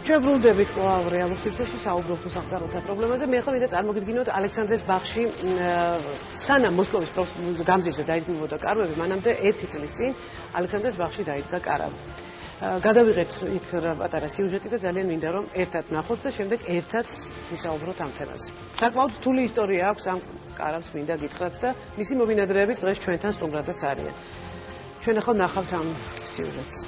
ჩვენ ბრუნდებით კვლავ რეალურ სივრცეში საუბრობთ უსახლკაროთა პრობლემაზე. მე ახლა მინდა წარმოგიდგინოთ ალექსანდრეს ბაღში სანამ მოსკოვის გამზირზე დაიდგმებოდა კარვები, მანამდე 1 წლის წინ ალექსანდრეს ბაღში დაიდგა კარავი. გადავიღეთ იქ პატარა სიუჟეტი და ძალიან მინდა რომ ერთად ნახოთ და შემდეგ ერთად ვისაუბროთ ამ თემაზე. საკმაოდ რთული ისტორია აქვს ამ კარავს მინდა გითხრათ და მისი მომინადრეებიც დღეს ჩვენთან სტუმრადაც არიან. ჩვენ ახლა ნახავთ ამ სიუჟეტს.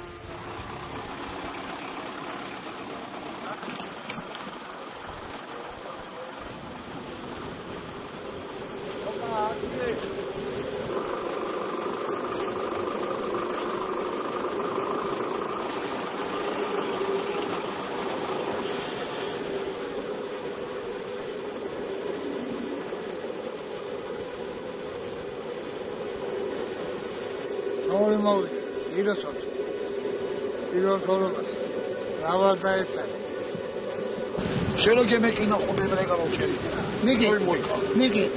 Shelo che me china come brega non c'è. Miki.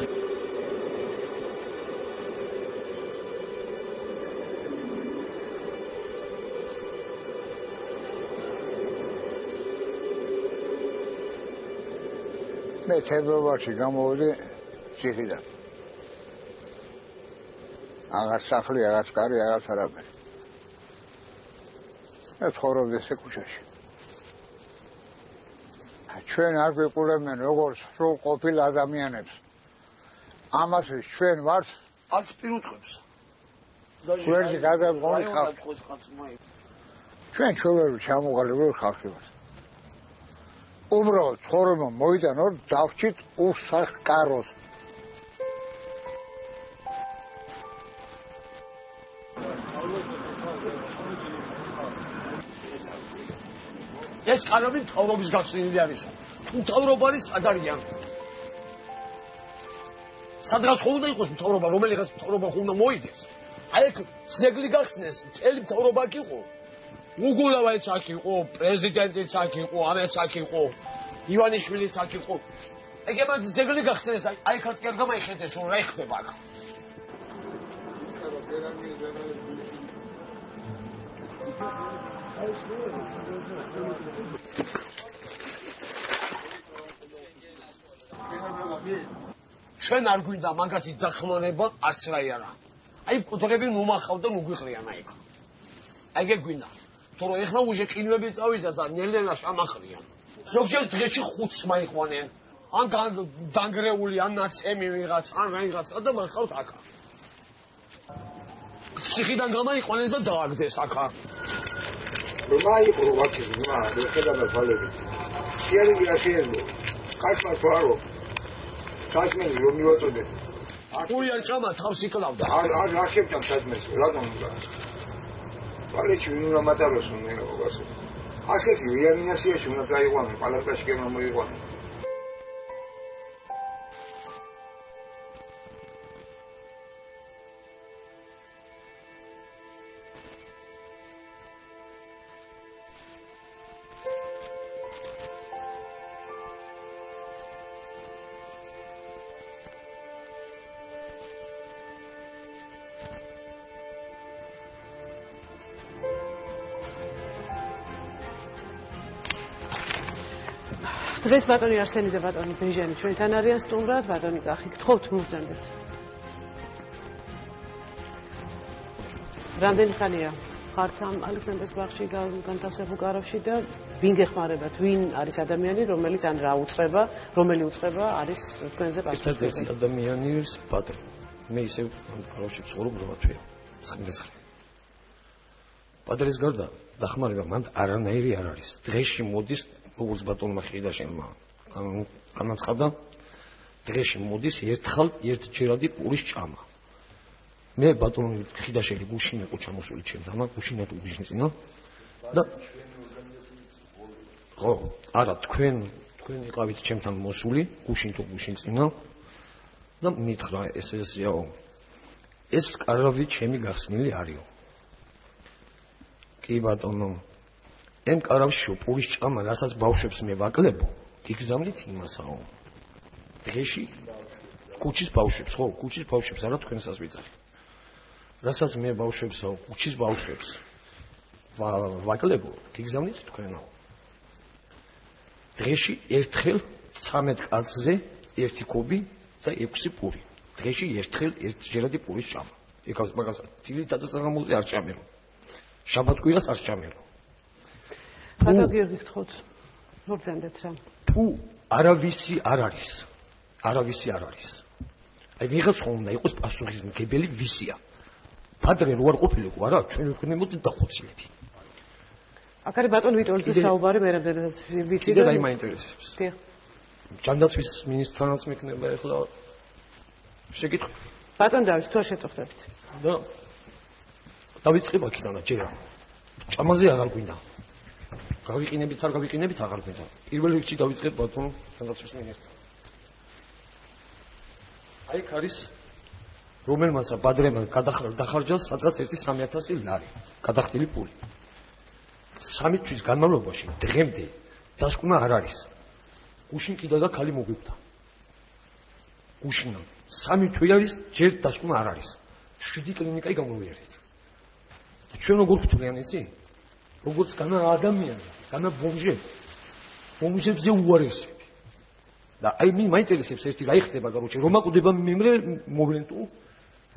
მე თებერვალში გამოვიდი ციხიდან. აღარ სახლი, აღარ კარი, აღარ არაფერი. მე ცხოვრობდი ეს ქუჩაში. ჩვენ არ გვიყურებენ როგორც სრულ ყოფილ ადამიანებს. ამას ჩვენ ვართ არც პირუტყვებს. გვერდზე გადაგონი ხალხი. ჩვენ ჩვეულებრივ ჩამოყალიბებული ხალხი ვართ. უბრალოდ ცხოვრება მოიტანო დავჭით უსახლკაროს. ეს კარები მთავრობის გახსნილი არის. თუ მთავრობა არის სად არიან? სადღაც ხო უნდა იყოს მთავრობა, რომელიღაც მთავრობა ხო უნდა მოიდეს. აი ეგ ძეგლი გახსნეს, მთელი მთავრობა აქ იყო. უგულავაიც აქ იყო, პრეზიდენტიც აქ იყო, ამაც აქ იყო, ივანიშვილიც აქ იყო. ეგება ძეგლი გახსნეს, აი ხათ კი არ გამაიხედეს, რომ რა იხდება აქ. ჩვენ არ გვინდა მაგათი დახმარება არც რა არა. აი კუთრები მომახავ და მოგვიყრიან აი. აი ეგ გვინდა. თორე ეხლა უჟე ყინვები წავიდა და ნელ-ნელა შამახრიან. ზოგჯერ დღეში 5-ს მაიყვანენ. ან დანგრეული, ან ნაცემი ვიღაც, ან რაიღაცა და მახავთ აქ. ციხიდან გამაიყვანეს და დააგდეს აქ. რომაი პროვაკი, ხედავდა თვალები. სიარგი არ შეიძლება. კაცმა თვარო. საჭმელი რომ მივაწოდე. აკური არ ჭამა თავს იკლავდა. არ შეჭამ საჭმელს, რატომ უნდა? პალეჩი ვინ უნდა მატაროს მე ოგასო. ასეთი რეანიმაციაში უნდა დაიყვანო, პალატაში კი მოიყვანო. დღეს ბატონი არსენი და ბატონი ბეჟანი ჩვენთან არიან სტუმრად, ბატონი კახი, გთხოვთ მოგზავნეთ. რამდენი ხანია ხართ ამ ალექსანდრეს ბაღში განთავსებულ კარავში და ვინ გეხმარებათ, ვინ არის ადამიანი, რომელიც ან რა უწყება, რომელი უწყება არის თქვენზე პასუხისმგებელი? ეს ადამიანი ის პატრი. მე ისევ კარავში ცხოვრობ როათვე. 9 წელი. პატრის გარდა დახმარება მანდ არანაირი არ არის. დღეში მოდის როგორც ბატონმა ხიდაშენმა განაცხადა, დღეში მოდის ერთხელ ერთჯერადი პურის ჭამა. მე ბატონი ხიდაშენი გუშინ იყო ჩამოსული ჩემთან, გუშინად უგიშნინა და ხო, არა თქვენ იყავით ჩემთან მოსული, გუშინ თუ გუშინ წინა და მითხრა ესეაო. ეს კარავი ჩემი გახსნილი არისო. კი ბატონო ემ კარავში პურის ჭამა, რასაც ბავშვებს მე ვაკლებო, გიგზავნით იმასაო. დღეში კუჩის ბავშვებს, ხო, კუჩის ბავშვებს არა თქვენსაც ვიძახი. რასაც მე ბავშვებსაო, კუჩის ბავშვებს ვაკლებო, გიგზავნით თქვენო. დღეში ერთხელ 13 კაცზე 1 კუბი და 6 პური. დღეში ერთხელ ერთჯერადი პურის ჭამა. ეკავს მაგას თილითაც საღამოზე არ ჭამერო. შაბათ-კვირას არ ჭამერო. ბატონ გიორგი გთხოვთ. მოგზანდეთ რა. თუ არავისი არ არის. არავისი არ არის. აი ვიღაც ხომ უნდა იყოს პასუხისმგებელი ვისია. პადრე რო არ ყოფილიყო არა, ჩვენ ვქნებოდით დახოცილები. აქ არის ბატონ ვიტოლიძის საუბარი, მე რამდენადაც ვიცი და რაიმე მაინტერესებს. დიახ. ჯანდაცვის მინისტრთანაც მექნება ახლა შეკითხვა. ბატონ დავით, თუ შეწუხდებით. და დავიწყებ აქედანაც ჯერა. ჭამაზე აღარ გვინდა. გავიყინებით არ გავიყინებით აღარ გვინდა. პირველ რიგში დავიწყებ ბატონ ჯანდაცვის მინისტრს. აი იქ არის რომელმაცა ბადრემან გადახარჯავს სადღაც 1-3,000 ლარი. გადახდილი პული. 3 თვის განმავლობაში დღემდე დასკვნა არ არის. გუშინ კიდე და ქალი მოგვიბდა. გუშინო 3 თვე არის ჯერ დასკვნა არ არის. 7 კლინიკայի გამოვიარეთ. ჩვენ როგორ ვთვლიან იცი? როგორც განა ადამიანი, განა ბომჟე. ბომჟებზე უარესები. და აი მე მაინტერესებს ერთი რა იხდება გაროჩე რომ აკვდება მიმრე მომენტუ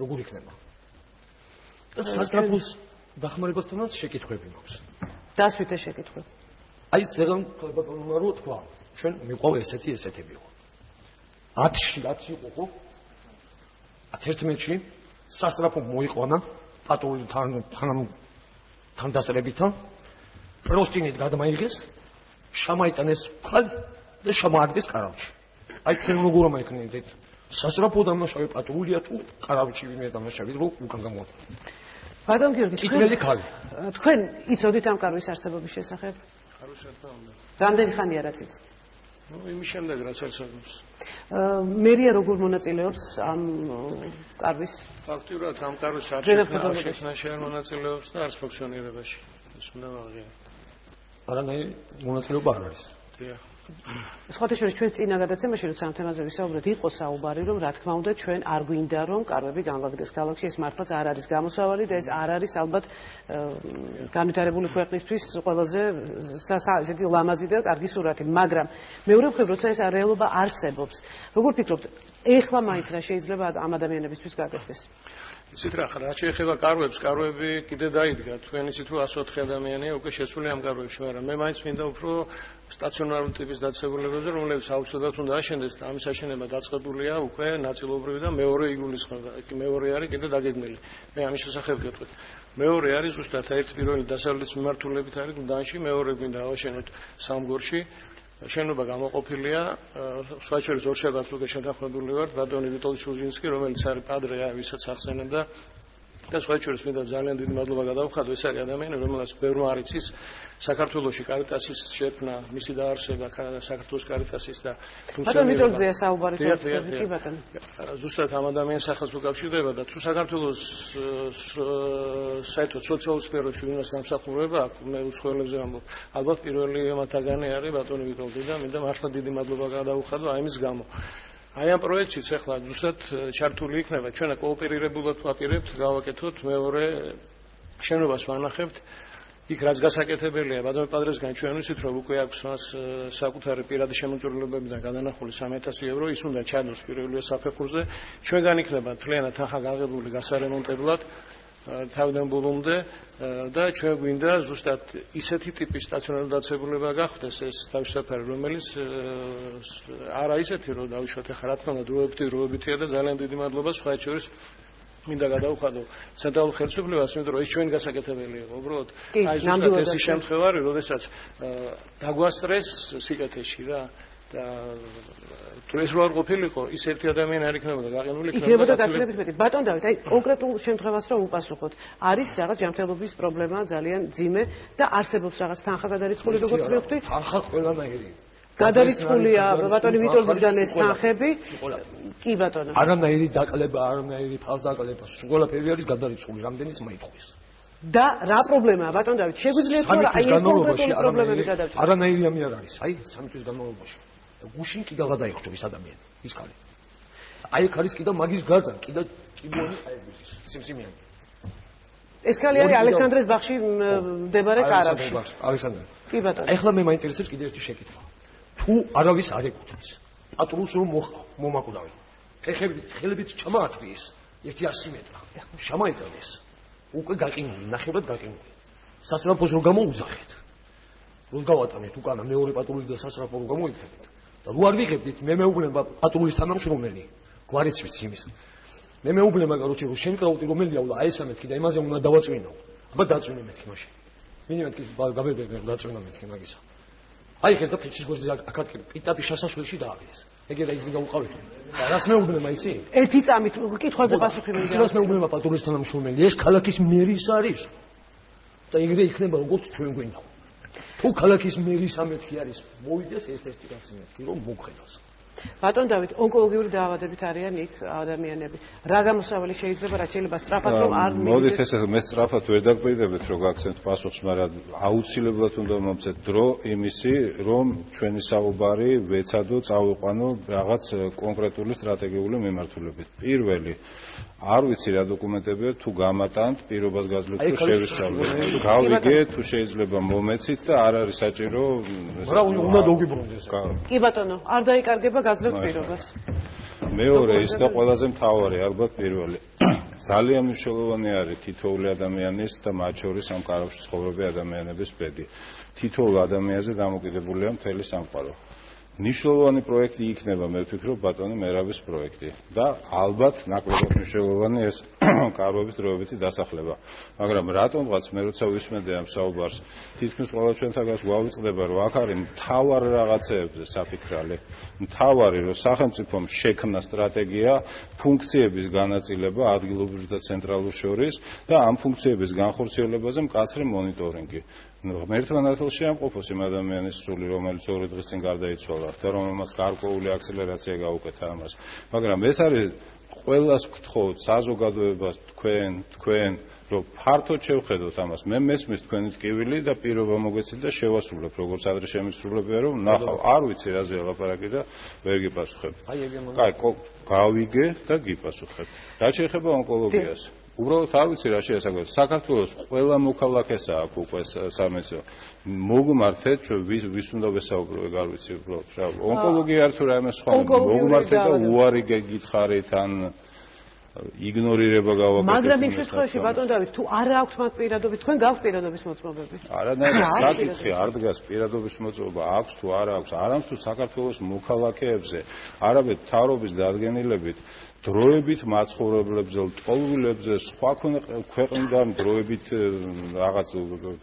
როგორ იქნება. და სასტრაფოს დახმარებასთანაც შეკითხვები მაქვს. დასვითე შეკითხვები. აი ზეგან ბატონმა რო თქვა, ჩვენ მიყვავა ესეთი იყო. 10-ში იყო ხო? 11-ში სასტრაფო მოიყვანა პატოლოგიურ თანდასწრებითა პროსტინით გადმაიღეს, შამაიტანეს ხალ და შამააგდეს კარავში. აი ჩვენ როგორ ამაიქნებით? სასტრაფო დამნაშავე პატოლოგია თუ კარავში ვინმე დამნაშავე რო უკან გამოვა. ბატონ გიორგი, კითხველი ხალი. თქვენ იცოდით ამ კარვის არსებობის შესახებ? ხარუშ რა თქმა უნდა. რამდენი ხანია რაც იცით? ნუ იმის შემდეგ რაც არსებობს. მერია როგორ მონაწილეობს ამ კარვის? ფაქტურად ამ კარვის არჩევაში შენ მონაწილეობს და არც ფუნქციონირებაში. ეს უნდა ვაღიაროთ. არანაირი მონაწილეობა არ არის. დიახ. სხვათა შორის ჩვენ წინა გადაცემაში როცა ამ თემაზე ვისაუბრეთ, იყო საუბარი, რომ რა თქმა უნდა ჩვენ არ გვინდა რომ კარვები განვაგდეს ქალაქში, ეს მართლაც არ არის გამოსავალი და ეს არ არის ალბათ განვითარებული ქვეყნისთვის ყველაზე ესეთი ლამაზი და კარგი სურათი, მაგრამ მეორე მხრივ როცა ეს რეალობა არსებობს, როგორ ფიქრობთ, ეხლა მაინც რა შეიძლება ამ ადამიანებისთვის გაკეთდეს? იცით რა შეეხება კარვებს, კარვები კიდე დაიდგა. თქვენ იცით რომ 104 ადამიანია უკვე შესული ამ კარვებში, მაგრამ მე მაინც მინდა უფრო სტაციონარული ტიპის დაწესებულებებზე, რომლებიც აუცილებლად უნდა აშენდეს და ამის აშენება დაწყებულია უკვე ნაწილობრივ და მეორე ივლისამდე. მეორე არის კიდე დაგეგმილი. მე ამის შესახებ გეტყვით. მეორე არის ზუსტად ერთ პირველი დასავლეთის მიმართულებით არის გდანში, მეორე გვინდა ავაშენოთ სამგორში. შენობა გამოყოფილია, სხვა შორის ორშაბათს უკვე შეთანხმებული ვართ ბატონი ვიტოლი შურჟინსკი, რომელიც არის პადრე, ვისაც ახსენებდა და სხვა შორის მინდა ძალიან დიდი მადლობა გადავხადო, ეს არის ადამიანი, რომელსაც ბევრმა არ იცის საქართველოში კარიტასის შექმნა, მისი დაარსება, საქართველოს კარიტასის და ბატონ ვიტოლძეა საუბარი კი ბატონო. ზუსტად ამ ადამიანის სახელს უკავშირდება და თუ საქართველოს საერთოდ სოციალურ სფეროში ვინმეს დამსახურება აქვს, მე უცხოელებზე ვამბობ, ალბათ პირველი მათგანი არის ბატონი ვიტოლძე და მინდა მართლა დიდი მადლობა გადავხადო აი ამის გამო. აი ამ პროექტშიც ახლა ზუსტად ჩართული იქნება, ჩვენ კოოპერირებულად ვაპირებთ, გავაკეთოთ მეორე შენობას ვანახებთ. იქ რაც გასაკეთებელია, ბატონი პადრესგან ჩვენ ვიცით, რომ უკვე აქვს მას საკუთარი პირადი შემოწირულობებიდან გადანახული 3,000 евро, ის უნდა ჩადოს პირველივე საფეხურზე. ჩვენგან იქნება მთლიანად თანხა გაღებული გასარემონტებლად თავიდან ბოლომდე და ჩვენ გვინდა ზუსტად ისეთი ტიპის სტაციონარული დაწესებულება გახდეს ეს თავისუფალი, რომელიც არა ისეთი, რომ დავუშვათ ახლა რა თქმა უნდა დროებითია და ძალიან დიდი მადლობა სხვა შორის მინდა გადავხადო ცენტრალურ ხელისუფლებას, იმიტომ რომ ეს ჩვენ გასაკეთებელი იყო, უბრალოდ აი ზუსტად ეს შემთხვევა არის, როდესაც დაგვასწრეს სიკეთეში რა და თუ ეს რო არ ყოფილიყო, ის ერთი ადამიანი არ იქნებოდა გაყინული, იქნებოდა გაცილებით მეტი. ბატონ დავით, აი კონკრეტულ შემთხვევას რომ უპასუხოთ, არის რაღაც ჯანმრთელობის პრობლემა ძალიან ძიმე და არსებობს რაღაც თანხა გადარიცხული, როგორც მივხვდი? თანხა ყველანაირი. გადარიცხულია ბატონი ვიტოლდისგან ეს თანხები? კი ბატონო. არანაირი დაკლება, არანაირი ფასდაკლება, ყველაფერი არის გადარიცხული, რამდენის მაითხვის. და რა პრობლემაა ბატონ დავით? შეგვიძლია თუ რა აი ეს კონკრეტული პრობლემები გადავჭრათ? არანაირი ამი არ არის. აი 3 თვის განმავლობაში. გუშინ კიდე გადაიხჭო ეს ადამიანი, ის კალი. აი აქ არის კიდე მაგის გარდა, კიდე კიბონის აიგვის, სიმსიმიანი. ეს კალი არის ალექსანდრეს ბაღში მდებარე კარავში. ალექსანდრე. კი ბატონო. ეხლა მე მაინტერესებს კიდე ერთი შეკითხვა. თუ არავის არ ეკუთვნის პატრულს რომ მომაკვდავი ხელებით ჩამააწვიეს ერთი 100 მეტრა შემაიტანეს უკვე გაყინული ნახევრად გაყინული სასწრაფოს რო გამოუძახეთ რო გავატანეთ უკანა მეორე პატრული და სასწრაფო რო გამოიწევით და რო არ ვიღებდით მე მეუბნება პატრულის თანამშრომელი გვარიცვით იმის მე მეუბნება კაროჩე რომ შენ კრავტი რომელია ულა აი ესა მეთქი და იმაზე უნდა დავაწვინო აბა დაწვინე მეთქი მაშინ მინიმუმ მეთქი გაბებე დაწვინო მეთქი მაგისა აი ხეს და ფიჩის გვერდზე აქ პიტაპი შესასვლელში დააგდეს ეგედა ის გაუყავით და რას მეუბნება იცი ერთი წამით კითხვაზე პასუხი მინდა რას მეუბნება პატრულის თანამშრომელი ეს ქალაქის მერის არის და ეგრე იქნება როგორც ჩვენ გვინდა თუ ქალაქის მერის ამეთქი არის მოვიდეს ეს კაცი მეთქი რომ მოგხედავს ბატონ დავით ონკოლოგიური დაავადებით არიან იქ ადამიანები რა გამოსავალი შეიძლება რაც შეიძლება სწრაფად რომ არ მოდით ესე მე სწრაფად ვერ დაგკვირდებთ რომ გაგცემთ პასუხს მაგრამ აუცილებლად უნდა მომცეთ დრო იმისი რომ ჩვენი საუბარი ვეცადო წავიყვანო რაღაც კონკრეტული სტრატეგიული მიმართულებით პირველი არ ვიცი რა დოკუმენტებია თუ გამატანთ პირობას გაძლევთ რომ შევისწავლოთ გავიგე თუ შეიძლება მომეცით და არ არის საჭირო რა უნდა დაგიბრუნდეს კი ბატონო არ დაიკარგება გაძლევთ პირობას მეორე ის და ყველაზე მთავარი ალბათ პირველი ძალიან მნიშვნელოვანი არის თითოეული ადამიანის და მათ შორის ამ კარებში ცხოვრობი ადამიანების ბედი თითოეულ ადამიანზე დამოკიდებულია მთელი სამყარო მნიშვნელოვანი პროექტი იქნება მე ვფიქრობ ბატონი მერაბის პროექტი და ალბათ ნაკლებად მნიშვნელოვანი ეს კარვების დროებითი დასახლება მაგრამ რატომღაც მე როცა ვისმენდი ამ საუბარს თითქმის ყველა ჩვენთაგან გვავიწყდება რომ აქ არის მთავარი რაღაცეებზე საფიქრალი მთავარი რომ სახელმწიფომ შექმნა სტრატეგია ფუნქციების განაწილება ადგილობრივ და ცენტრალურ შორის და ამ ფუნქციების განხორციელებაზე მკაცრი მონიტორინგი ერთმანეთს შეამყოფოს იმ ადამიანის სული რომელიც 2 დღის წინ გარდაიცვალა და რომელმაც გარკვეული აქსელერაცია გაუკეთა ამას მაგრამ ეს არის ყველას გთხოვთ საზოგადოებას თქვენ რომ ფართოდ შევხედოთ ამას მე მესმის თქვენი ტკივილი და პირობა მოგეცით და შევასრულებ როგორც ადრე შემისრულებია რომ ნახავ არ ვიცი რაზე ლაპარაკი და ვერ გიპასუხებ კაი გავიგე და გიპასუხებ რა შეეხება ონკოლოგიას უბრალოდ არ ვიცი რა შეესაბამება საქართველოს ყველა მოქალაქეს აქვს უკვე სამეცნიერო მოგმართეთ ჩვენ ვის უნდა ვესაუბროთ არ ვიცი უბრალოდ რა ონკოლოგია არ თუ რაიმე სხვა მოგმართეთ და უარი გითხარით ან იგნორირება გავაკეთეთ მაგრამ იმ შემთხვევაში ბატონ დავით თუ არ აქვს მათ პირადობით თქვენ გაქვთ პირადობის მოწმობები არანაირი საკითხი არ დგას პირადობის მოწმობა აქვს თუ არ აქვს არამც თუ საქართველოს მოქალაქეებზე არაბეთ თავრობის დადგენილებით დროებით მაცხოვრებლებზე, ტყუილებზე, სხვა ქვეყნიდან დროებით რაღაც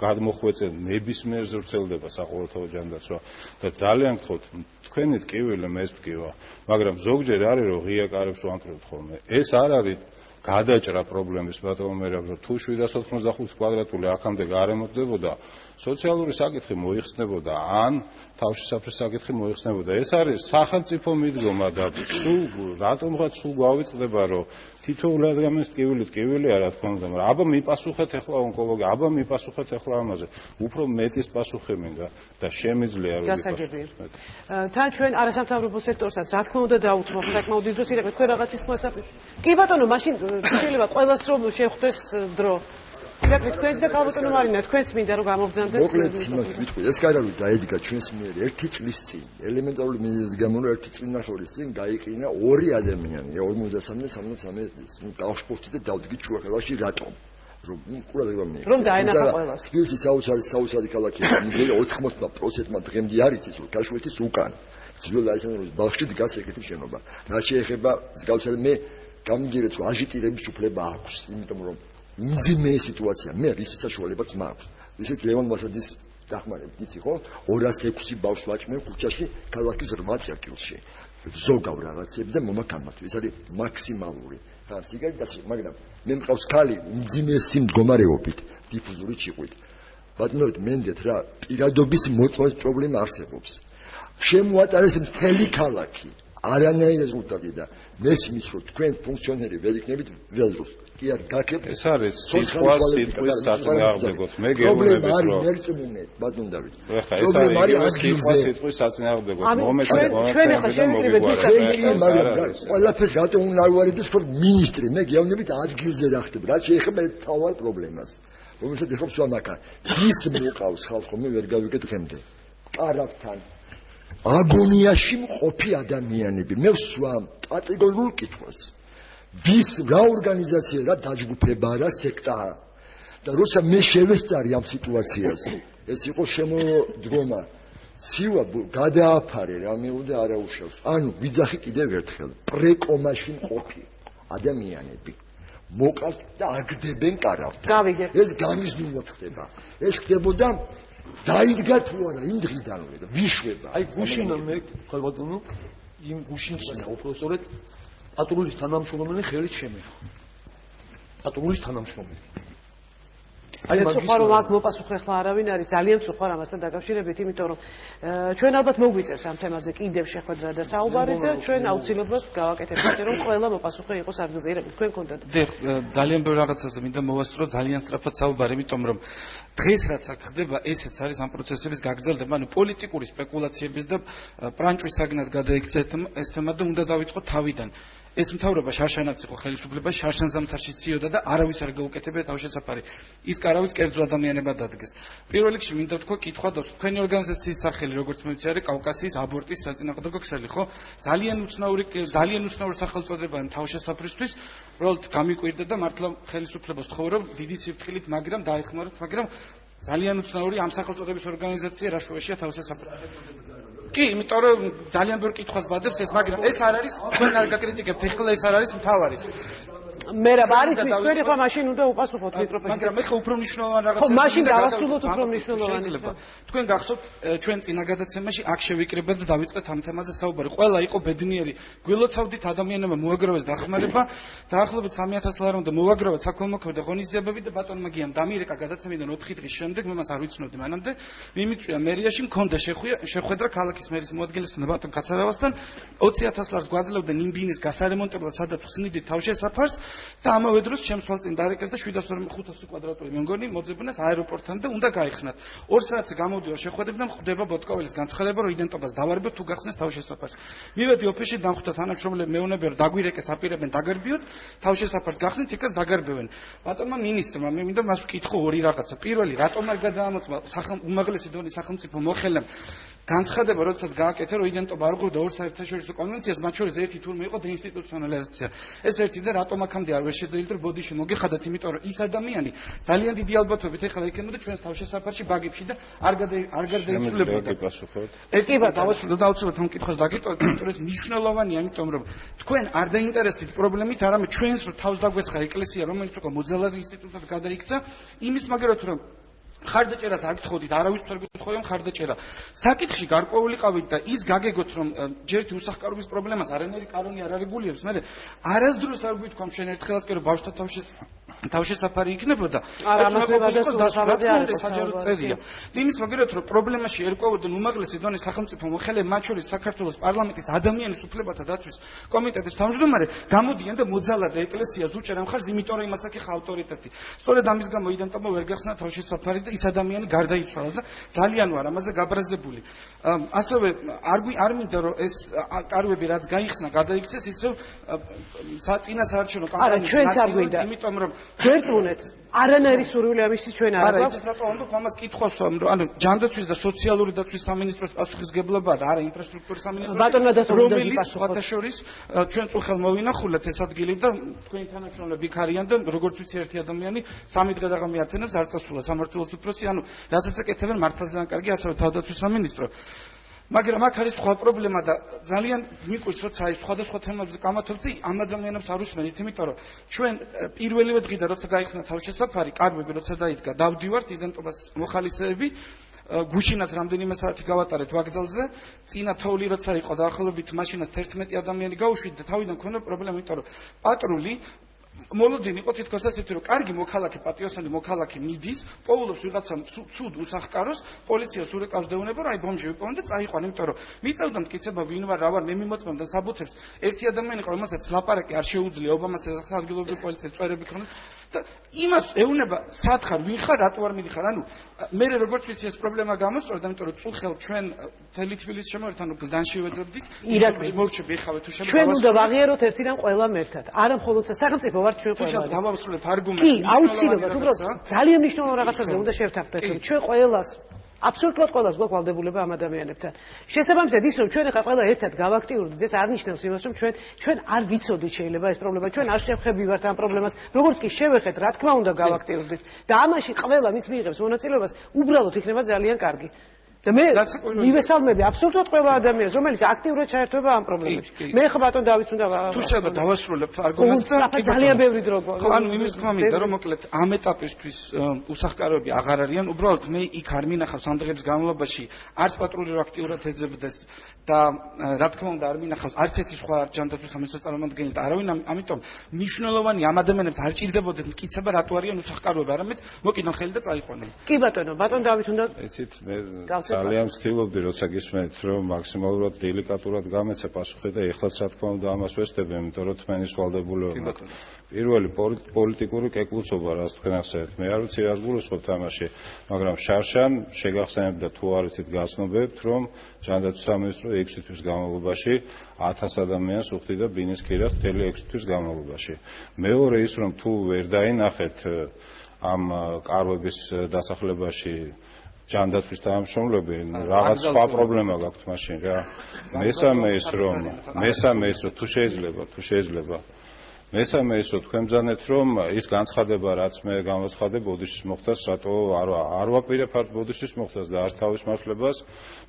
გადმოხვეწე ნებისმიერ ზრდელდება საყოველთაო ჯანდაცვა და ძალიან გთხოვთ თქვენი ტკივილი მეც ტკივა, მაგრამ ზოგჯერ არის რომ ღია კარებს ვამკრებთ ხოლმე. ეს არ არის გადაჭრა პრობლემის ბატონო მერაბ რომ თუ 795 კვადრატული აქამდე გარემოდებოდა სოციალური საკითხი მოიხსნებოდა ან თავშესაფრის საკითხი მოიხსნებოდა ეს არის სახელმწიფო მიდგომა და სულ რატომღაც სულ გავიწყდება რომ თითოეული ადამიანის ტკივილი არა თქმა უნდა მაგრამ აბა მიპასუხეთ ახლა ონკოლოგია აბა მიპასუხეთ ახლა ამაზე უფრო მეტის პასუხი მინდა და შემიძლია რომ გასაგებია თან ჩვენ არასამთავრობო სექტორსაც რა თქმა უნდა დაუთმობ საკმაოდ დიდ დროს იღებთ თქვენ რაღაცის მოსაფრთხე კი ბატონო მაშინ შეიძლება ყველას რომ შეხვდეს დრო იგივე თქვენს და კალბატონო მარინა თქვენც მინდა რომ გამოგზავნდეთ მოკლედ იმას ვიტყვი ეს კარავი დაედგა ჩვენს მიერ 1 წლის წინ ელემენტარული მიზეზის გამო 1 წლინახევრის წინ გაიყინა 2 ადამიანი 53-33 დავშფოთი და დავდგით შუახელაში რატომ რომ ყურადღება მიექცეთ რომ დაენახა ყველას თბილისი საოცარი ქალაქია მიგელი 80% დღემდე არის ის კაშუეთის უკან ძველ აისანოს ბავშვი დგას ეგეთი შენობა რა შეეხება გავცადე მე გამიგერეთ რომ აჟიტირების უფლება აქვს იმიტომ რომ მძიმე სიტუაცია მე რის საშუალებაც მაქვს ისეთ ლევან მასაძის დახმარებით იცი ხო 206 ბავშვს ვაჭმევ ქუჩაში ქალაქის 8 წერტილში ზოგავ რაღაცები და მომაკამათო ეს არის მაქსიმალური ხა სიგარეტას მაგრამ მე მყავს ქალი მძიმესი მდგომარეობით დიფუზური ჭიყვით ბატონო მენდეთ რა პირადობის მოწმობის პრობლემა არსებობს შემოატარეს მთელი ქალაქი არანაირი რეზულტატი და მესმის რომ თქვენ ფუნქციონერი ვერ იქნებით ვიაზროს კი არ გაკეთებ ეს არის სიტყვის საწინააღმდეგოდ მე გეუბნები რომ მერწმუნე ბატონ დავით ეხლა ეს არის სიტყვის საწინააღმდეგოდ მომეცეთ და მოგვიგვარეთ ყველაფერს რატომ უნდა ავარიდოს ხო მინისტრი მე გეუბნებით ადგილზე რა ხდება რა შეეხება თავარ პრობლემას რომელსაც ეხობს ვამაკა ის მოყავს ხალხო მე ვერ გავიგე დღემდე კარავთან აგონიაში მყოფი ადამიანები. მე ვსვამ კატეგორიულ კითხვას. ვის რა ორგანიზაცია რა დაჯგუფება რა სექტაა. და როცა მე შევესწარი ამ სიტუაციაზე, ეს იყო შემოდგომა. ცივა გადააფარე რა მეუდა არა უშავს. ანუ ვიძახი კიდევ ერთხელ, პრეკომაში მყოფი ადამიანები მოკავს და აგდებენ კარავთ. ეს განიზნულად ხდება. ეს ხდებოდა დაიდგა თუ არა იმ დღიდანვე და ვიშვება. აი გუშინა მე ხალბატონო იმ გუშინს უბრალოდ პატრულის თანამშრომელი ხელით შემეხა. პატრულის თანამშრომელი. აი მაგის რომ აქ მოპასუხე ხლა არავინ არის ძალიან წუხარ ამასთან დაკავშირებით, იმიტომ რომ ჩვენ ალბათ მოგვიწევს ამ თემაზე კიდევ შეხვედრა და საუბარი და ჩვენ აუცილებლად გავაკეთებთ ისე რომ ყველა მოპასუხე იყოს ადგილზე. თქვენ გქონდათ. ძალიან ბევრი რაღაცაზე მინდა მოვასწრო ძალიან სწრაფად საუბარი, იმიტომ რომ დღეს რაც აქ ხდება, ესეც არის ამ პროცესების გაგრძელება, ანუ პოლიტიკური სპეკულაციების და პრანჭვის საგნად გადაიქცა ეს თემა და უნდა დავიწყოთ თავიდან. ეს მთავრობა შარშანაც იყო ხელისუფლება, შარშან ზამთარში ციოდა და არავის არ გაუკეთებია თავშესაფარი. ის კარავის კერძო ადამიანებად დადგეს. პირველ რიგში მინდა ვთქვა კითხვა და თქვენი ორგანიზაციის სახელი, როგორც მე ვიცი, არის კავკასიის აბორტის საწინააღმდეგო ქსელი, ხო? ძალიან უცნაური სახელწოდება თავშესაფრისთვის, უბრალოდ გამიკვირდა და მართლა ხელისუფლებას თხოვე რომ დიდი სიფრთხილით, მაგრამ დაეხმაროთ, მაგრამ ძალიან უცნაური ამ სახელწოდების ორგანიზაცია რა შუაშია თავშესაფრი. კი, იმიტომ რომ ძალიან ბევრი კითხვას ბადებს ეს, მაგრამ ეს არ არის, თქვენ არ გაკრიტიკებთ, ეხლა ეს არ არის მთავარი. მე რა არის თქვენი ხო მაშინ უნდა უპასუხოთ მიკროფონს. მაგრამ ეხლა უფრო მნიშვნელოვანი რაღაცა. ხო, მაშინ დავასრულოთ უფრო მნიშვნელოვანი. თქვენ გახსოვთ ჩვენ წინა გადაცემაში აქ შევიკრიბეთ და დავიწყეთ ამ თემაზე საუბარი. ყველა იყო ბედნიერი. გვილოცავდით ადამიანებმა მოაგროვეს დახმარება, დაახლოებით 3000 ლარი უნდა მოაგროვოთ საქველმოქმედო ღონისძიებები და ბატონმა გიამ დამირეკა გადაცემიდან 4 დღის შემდეგ, მე მას არ ვიცნობდი მანამდე, მიმიწვია მერიაში, მქონდა შეხვედრა ქალაქის მერის მოადგილესთან და ბატონ კაცარავასთან, 20000 ლარს გვაძლევდნენ იმბინის გასარემონტებლად, სადაც ხსნიდით თავშესაფარს. და ამავე დროს ჩემს თვალწინ დარეკეს და 750 კვადრატული მე მგონი მოძებნეს აეროპორტთან და უნდა გაიხსნათ. 2 საათზე გამოვდივარ შეხვედრებიდან, ხდება ბოტკოველის განცხადება, რომ იდენტობას დავარბოთ თუ გახსნეს თავშესაფარს. მივედი ოფისში, დამხვდა თანამშრომლები, მეუბნები, რომ დაგვირეკეს, აპირებენ დაგარბიოთ, თავშესაფარს გახსნით, იქაც დაგარბევენ. ბატონმა მინისტრმა მე მინდა მას ვკითხო ორი რაღაცა. პირველი, რატომ არ გადაამოწმა უმაღლესი დონის სახელმწიფო მოხელემ განცხადება, როდესაც გააკეთა, რომ იდენტობა არ უყურდა ორ საერთაშორისო კონვენციას, მათ შორის ერთი თურმე იყო დეინსტიტუციონალიზაცია. ეს ერთი და რატომ აქამდე არ ვერ შეძლებთ, რომ ბოდიში მოგეხადათ, იმიტომ რომ ის ადამიანი ძალიან დიდი ალბათობით ეხლა იქნებოდა ჩვენს თავშესაფარში ბაგებში და არ გარდაიცვლებოდა. კი ბატონო, დავუცილებლად ამ კითხვას დაგიტოვეთ, იმიტომ რომ ეს მნიშვნელოვანია, იმიტომ რომ თქვენ არ დაინტერესდით პრობლემით, არამედ ჩვენს რომ თავს დაგვესხა ეკლესია, რომელიც უკვე მოძალადე ინსტიტუტად გადაიქცა, იმის მაგერად რომ ხარდაჭერას არ გთხოვდით, არავის არ გთხოვენ ხარდაჭერა. საკითხში გარკვეულიყავით და ის გაგეგოთ, რომ ჯერთი უსახკარობის პრობლემას არანაირი კანონი არ არეგულირებს, მე არასდროს არ გვითქვამ ჩვენ ერთხელაც კი რომ ბავშვთა თავშესაფარი იქნებოდა. საჯარო წერია. იმის მაგერად რომ პრობლემაში ერკვევოდნენ უმაღლესი დონის სახელმწიფო მოხელე, მათ შორის საქართველოს პარლამენტის ადამიანის უფლებათა დაცვის კომიტეტის თავმჯდომარე, გამოდიან და მოძალადე ეკლესიას უჭერენ მხარს, იმიტომ რომ იმას აქვს ავტორიტეტი. სწორედ ამის გამო იდენტობა ვერ გახსნა თავშესაფარი და ის ადამიანი გარდაიცვალა და ძალიან ვარ ამაზე გაბრაზებული. ასევე არ მინდა რომ ეს კარვები რაც გაიხსნა, გადაიქცეს ისევ წინასაარჩევნო კამპანიის, იმიტომ რომ გვერწმუნეთ არანაირი სურვილი ამისთვის ჩვენ არ გვაქვს. არა, რატო ამბობ ამას კითხვას, რომ ანუ ჯანდაცვის და სოციალური დაცვის სამინისტროს პასუხისგებლობაა და არა ინფრასტრუქტურის სამინისტროს, რომელიც სხვათა შორის ჩვენ წუხელ მოვინახულეთ ეს ადგილი და თქვენი თანამშრომლები იქ არიან და როგორც ვიცი ერთი ადამიანი 3 დღე დაღამი ათენებს არ წასულა სამართლოს უფროსი, ანუ რასაც ეკეთებენ მართლა ძალიან კარგი ასევე თავდაცვის სამინისტრო. მაგრამ აქ არის სხვა პრობლემა და ძალიან მიყვარს როცა აი სხვადასხვა თემებზე გამართობთ ამ ადამიანებს არ უსმენთ, იმიტომ რომ ჩვენ პირველივე დღიდან როცა გაიხსნა თავშესაფარი, კარგვები როცა დაიდგა, დავდივართ იდენტობას მოხალისეები, გუშინაც რამდენიმე საათი გავატარეთ ვაგზალზე, წინა თოვლი როცა იყო დაახლოებით მაშინას 11 ადამიანი გაუშვით და თავიდან მქონდა პრობლემა, იმიტომ რომ პატრული მოლოდინი იყო თითქოს ასეთი, რომ კარგი მოქალაქე, პატიოსანი მოქალაქე მიდის, პოულობს ვიღაცა ცუდ უსახკაროს, პოლიციას ურეკავს დეუნება, რომ აი ბომჟი ვიპოვენ და წაიყვან, იმიტომ რომ მიწევდა მტკიცება ვინ ვარ, რა ვარ, მე მიმოწმեմ და საბუთებს. ერთი ადამიანი იყო, რომელსაც ლაპარაკი არ შეუძლია, ობამას ეხლა ადგილობრივი პოლიცია წვერები ქონდა და იმას ეუნება სათხარ ვინ ხარ, რატო არ მიდიხარ, ანუ მე როგორც ვიცი ეს პრობლემა გამოსწორდა, იმიტომ რომ წუხელ ჩვენ მთელი თბილისს შემოვერთ, ანუ გლდანში ვეძებდით, ირაკლი მოვჩები ეხავე თუ შემო ჩვენ უნდა ვაღიაროთ ერთიდან ყველამ ერთად, არა მხოლოდ სახელმწიფო ვარ ჩვენ ყველა. დავავსრულებ არგუმენტს. კი, აუცილებლად, უბრალოდ ძალიან მნიშვნელოვან რაღაცაზე უნდა შევთანხმდეთ, რომ ჩვენ ყველას აბსოლუტურად ყველას გვაქვს ვალდებულება ამ ადამიანებთან. შესაბამისად ის რომ ჩვენ ახლა ყველა ერთად გავაქტიურდით, ეს არ ნიშნავს იმას რომ ჩვენ არ ვიცოდით შეიძლება ეს პრობლემა, ჩვენ არ შევხებივართ ამ პრობლემას, როგორც კი შევეხეთ, რა თქმა უნდა გავაქტიურდით და ამაში ყველა ვინც მიიღებს მონაწილეობას, უბრალოდ იქნება ძალიან კარგი. და მე მივესალმები აბსოლუტურად ყველა ადამიანს, რომელიც აქტიურად ჩაერთვება ამ პრობლემებში. მე ხო ბატონ დავით უნდა თუ შეიძლება დავასრულებ არგუმენტს და ძალიან ბევრი დრო ხო ანუ იმის თქმა მინდა რომ მოკლედ ამ ეტაპისთვის უსახკაროები აღარ არიან, უბრალოდ მე იქ არ მინახავს ამ დღეების განმავლობაში არც პატრული რო აქტიურად ეძებდეს და რა თქმა უნდა არ მინახავს არც ერთი სხვა ჯანდაცვის სამეცნიერო წარმომადგენელი და არავინ ამიტომ მნიშვნელოვანი ამ ადამიანებს არ ჭირდებოდეთ მტკიცება რატო არიან უსახკაროები, არამედ მოკიდონ ხელი და წაიყვანენ. კი ბატონო, ბატონ დავით უნდა იცით მე ძალიან ვცდილობდი როცა გისმენთ რომ მაქსიმალურად დელიკატურად გამეცე პასუხი და ეხლაც რა თქმა უნდა ამას ვესწრები, იმიტომ რომ თქვენის ვალდებულება პირველი პოლიტიკური კეკლუცობა რაც თქვენ ახსენეთ, მე არ ვიცი რას გულისხმობთ ამაში, მაგრამ შარშან შეგახსენებთ და თუ არ იცით გაცნობებთ რომ ჯანდაცვის სამინისტრო 6 თვის განმავლობაში 1000 ადამიანს უხდიდა ბინისკირას მთელი 6 თვის განმავლობაში. მეორე ის რომ თუ ვერ დაინახეთ ამ კარვების დასახლებაში ჯანდაცვის თანამშრომლები, რაღაც სხვა პრობლემა გაქვთ მაშინ რა. მესამე ის რომ თუ შეიძლება მესამე ის რომ თქვენ ბრძანეთ რომ ის განცხადება რაც მე განვაცხადე ბოდიშის მოხდას, რატო არ ვაპირებ არც ბოდიშის მოხდას და არც თავის მართლებას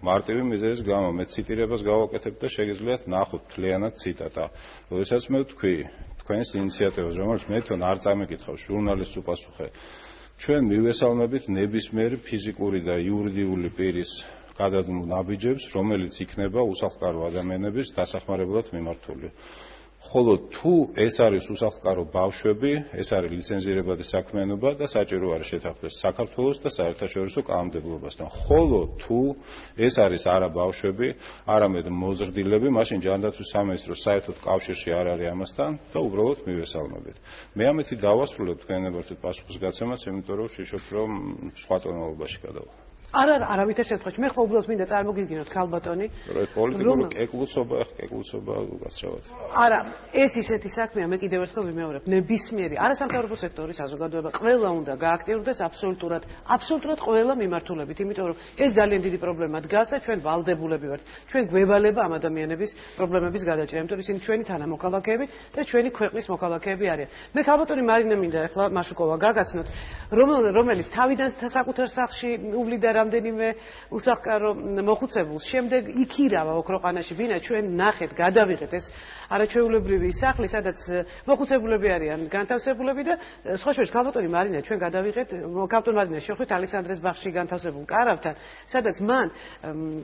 მარტივი მიზეზის გამო მე ციტირებას გავაკეთებ და შეგიძლიათ ნახოთ მთლიანად ციტატა. როდესაც მე ვთქვი თქვენს ინიციატივას, რომელიც მე თვითონ არ წამიკითხავს ჟურნალისტს უპასუხე, ჩვენ მივესალმებით ნებისმიერი ფიზიკური და იურიდიული პირის გადადგმულ ნაბიჯებს, რომელიც იქნება უსახლკარო ადამიანების დასახმარებლად მიმართული. ხოლო თუ ეს არის უსახლკარო ბავშვები, ეს არის ლიცენზირებადი საქმიანობა და საჭირო არის შეთანხმდეს საქართველოს და საერთაშორისო კანონმდებლობასთან. ხოლო თუ ეს არის არა ბავშვები, არამედ მოზრდილები, მაშინ ჯანდაცვის სამინისტრო საერთოდ კავშირში არ არის ამასთან და უბრალოდ მივესალმებით. მე ამეთი დავასრულებ თქვენებართვით პასუხისგაცემას, იმიტომ რომ ვშიშობ რომ სხვა ტონალობაში გადავალ. არავითარ შემთხვევაში მე ხო უბრალოდ მინდა წარმოგიდგინოთ ქალბატონი პოლიტიკური კეკლუცობა გასწრებათ. არა, ეს ისეთი საქმეა, მე კიდევ ერთხელ ვიმეორებ, ნებისმიერი არასამთავრობო სექტორის საზოგადოება ყველა უნდა გააქტიურდეს აბსოლუტურად ყველა მიმართულებით, იმიტომ რომ ეს ძალიან დიდი პრობლემა დგას და ჩვენ ვალდებულები ვართ. ჩვენ გვევალება ამ ადამიანების პრობლემების გადაჭრა, იმიტომ რომ ისინი ჩვენი თანამოქალაქეები და ჩვენი ქვეყნის მოქალაქეები არიან. მე ქალბატონი მარინა მინდა ახლა მაშუკოვა გაგაცნოთ, რომელიც თავიდან საკუთარ სახლში უვლიდა რამდენიმე უსახლკარო მოხუცებულს, შემდეგ იქირავა ოქროყანაში, ვინა ჩვენ ნახეთ, გადავიღეთ ეს არაჩვეულებრივი სახლი, სადაც მოხუცებულები არიან განთავსებულები და სხვა შორის ქალბატონი მარინა ჩვენ გადავიღეთ, ქალბატონ მარინა შევხვდით ალექსანდრეს ბაღში განთავსებულ კარავთან, სადაც მან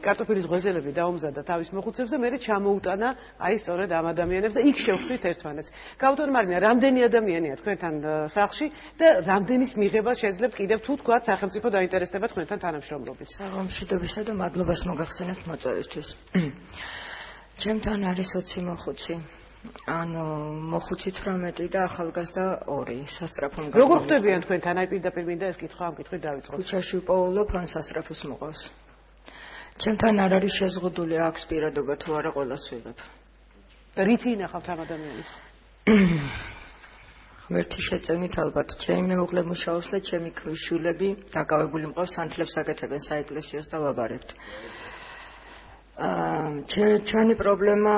კარტოფილის ღვეზელები დაუმზადა თავის მოხუცებს და მერე ჩამოუტანა აი სწორედ ამ ადამიანებს და იქ შევხვდით ერთმანეთს. ქალბატონ მარინა, რამდენი ადამიანია თქვენთან სახლში და რამდენის მიღებას შეძლებთ კიდევ თუ თქვა სახელმწიფო დაინტერესდება თქვენთან თანამშრომლობით? საღამოშიდობისა და მადლობას მოგახსენებთ მოწვევისთვის. ჩემთან არის 20 მოხუცი. ანუ მოხუცი 18 და ახალგაზრდა 2 სასწრაფო მგზავრი. როგორ ხვდებიან თქვენთან? აი პირდაპირ მინდა ეს კითხვა ამ კითხვით დავიწყოთ. ქუჩაში ვპოულობ, ან სასწრაფოს მოყავს. ჩემთან არ არის შეზღუდული აქვს პირადობა თუ არა ყველას ვიღებ. და რითი ინახავთ ამ ადამიანებს? ღმერთი შეწევნით ალბათ ჩემი მეუღლე მუშაობს და ჩემი შვილები დაკავებული მყავს სანთლებს აკეთებენ საეკლესიოს და ვაბარებთ. ჩვენი პრობლემა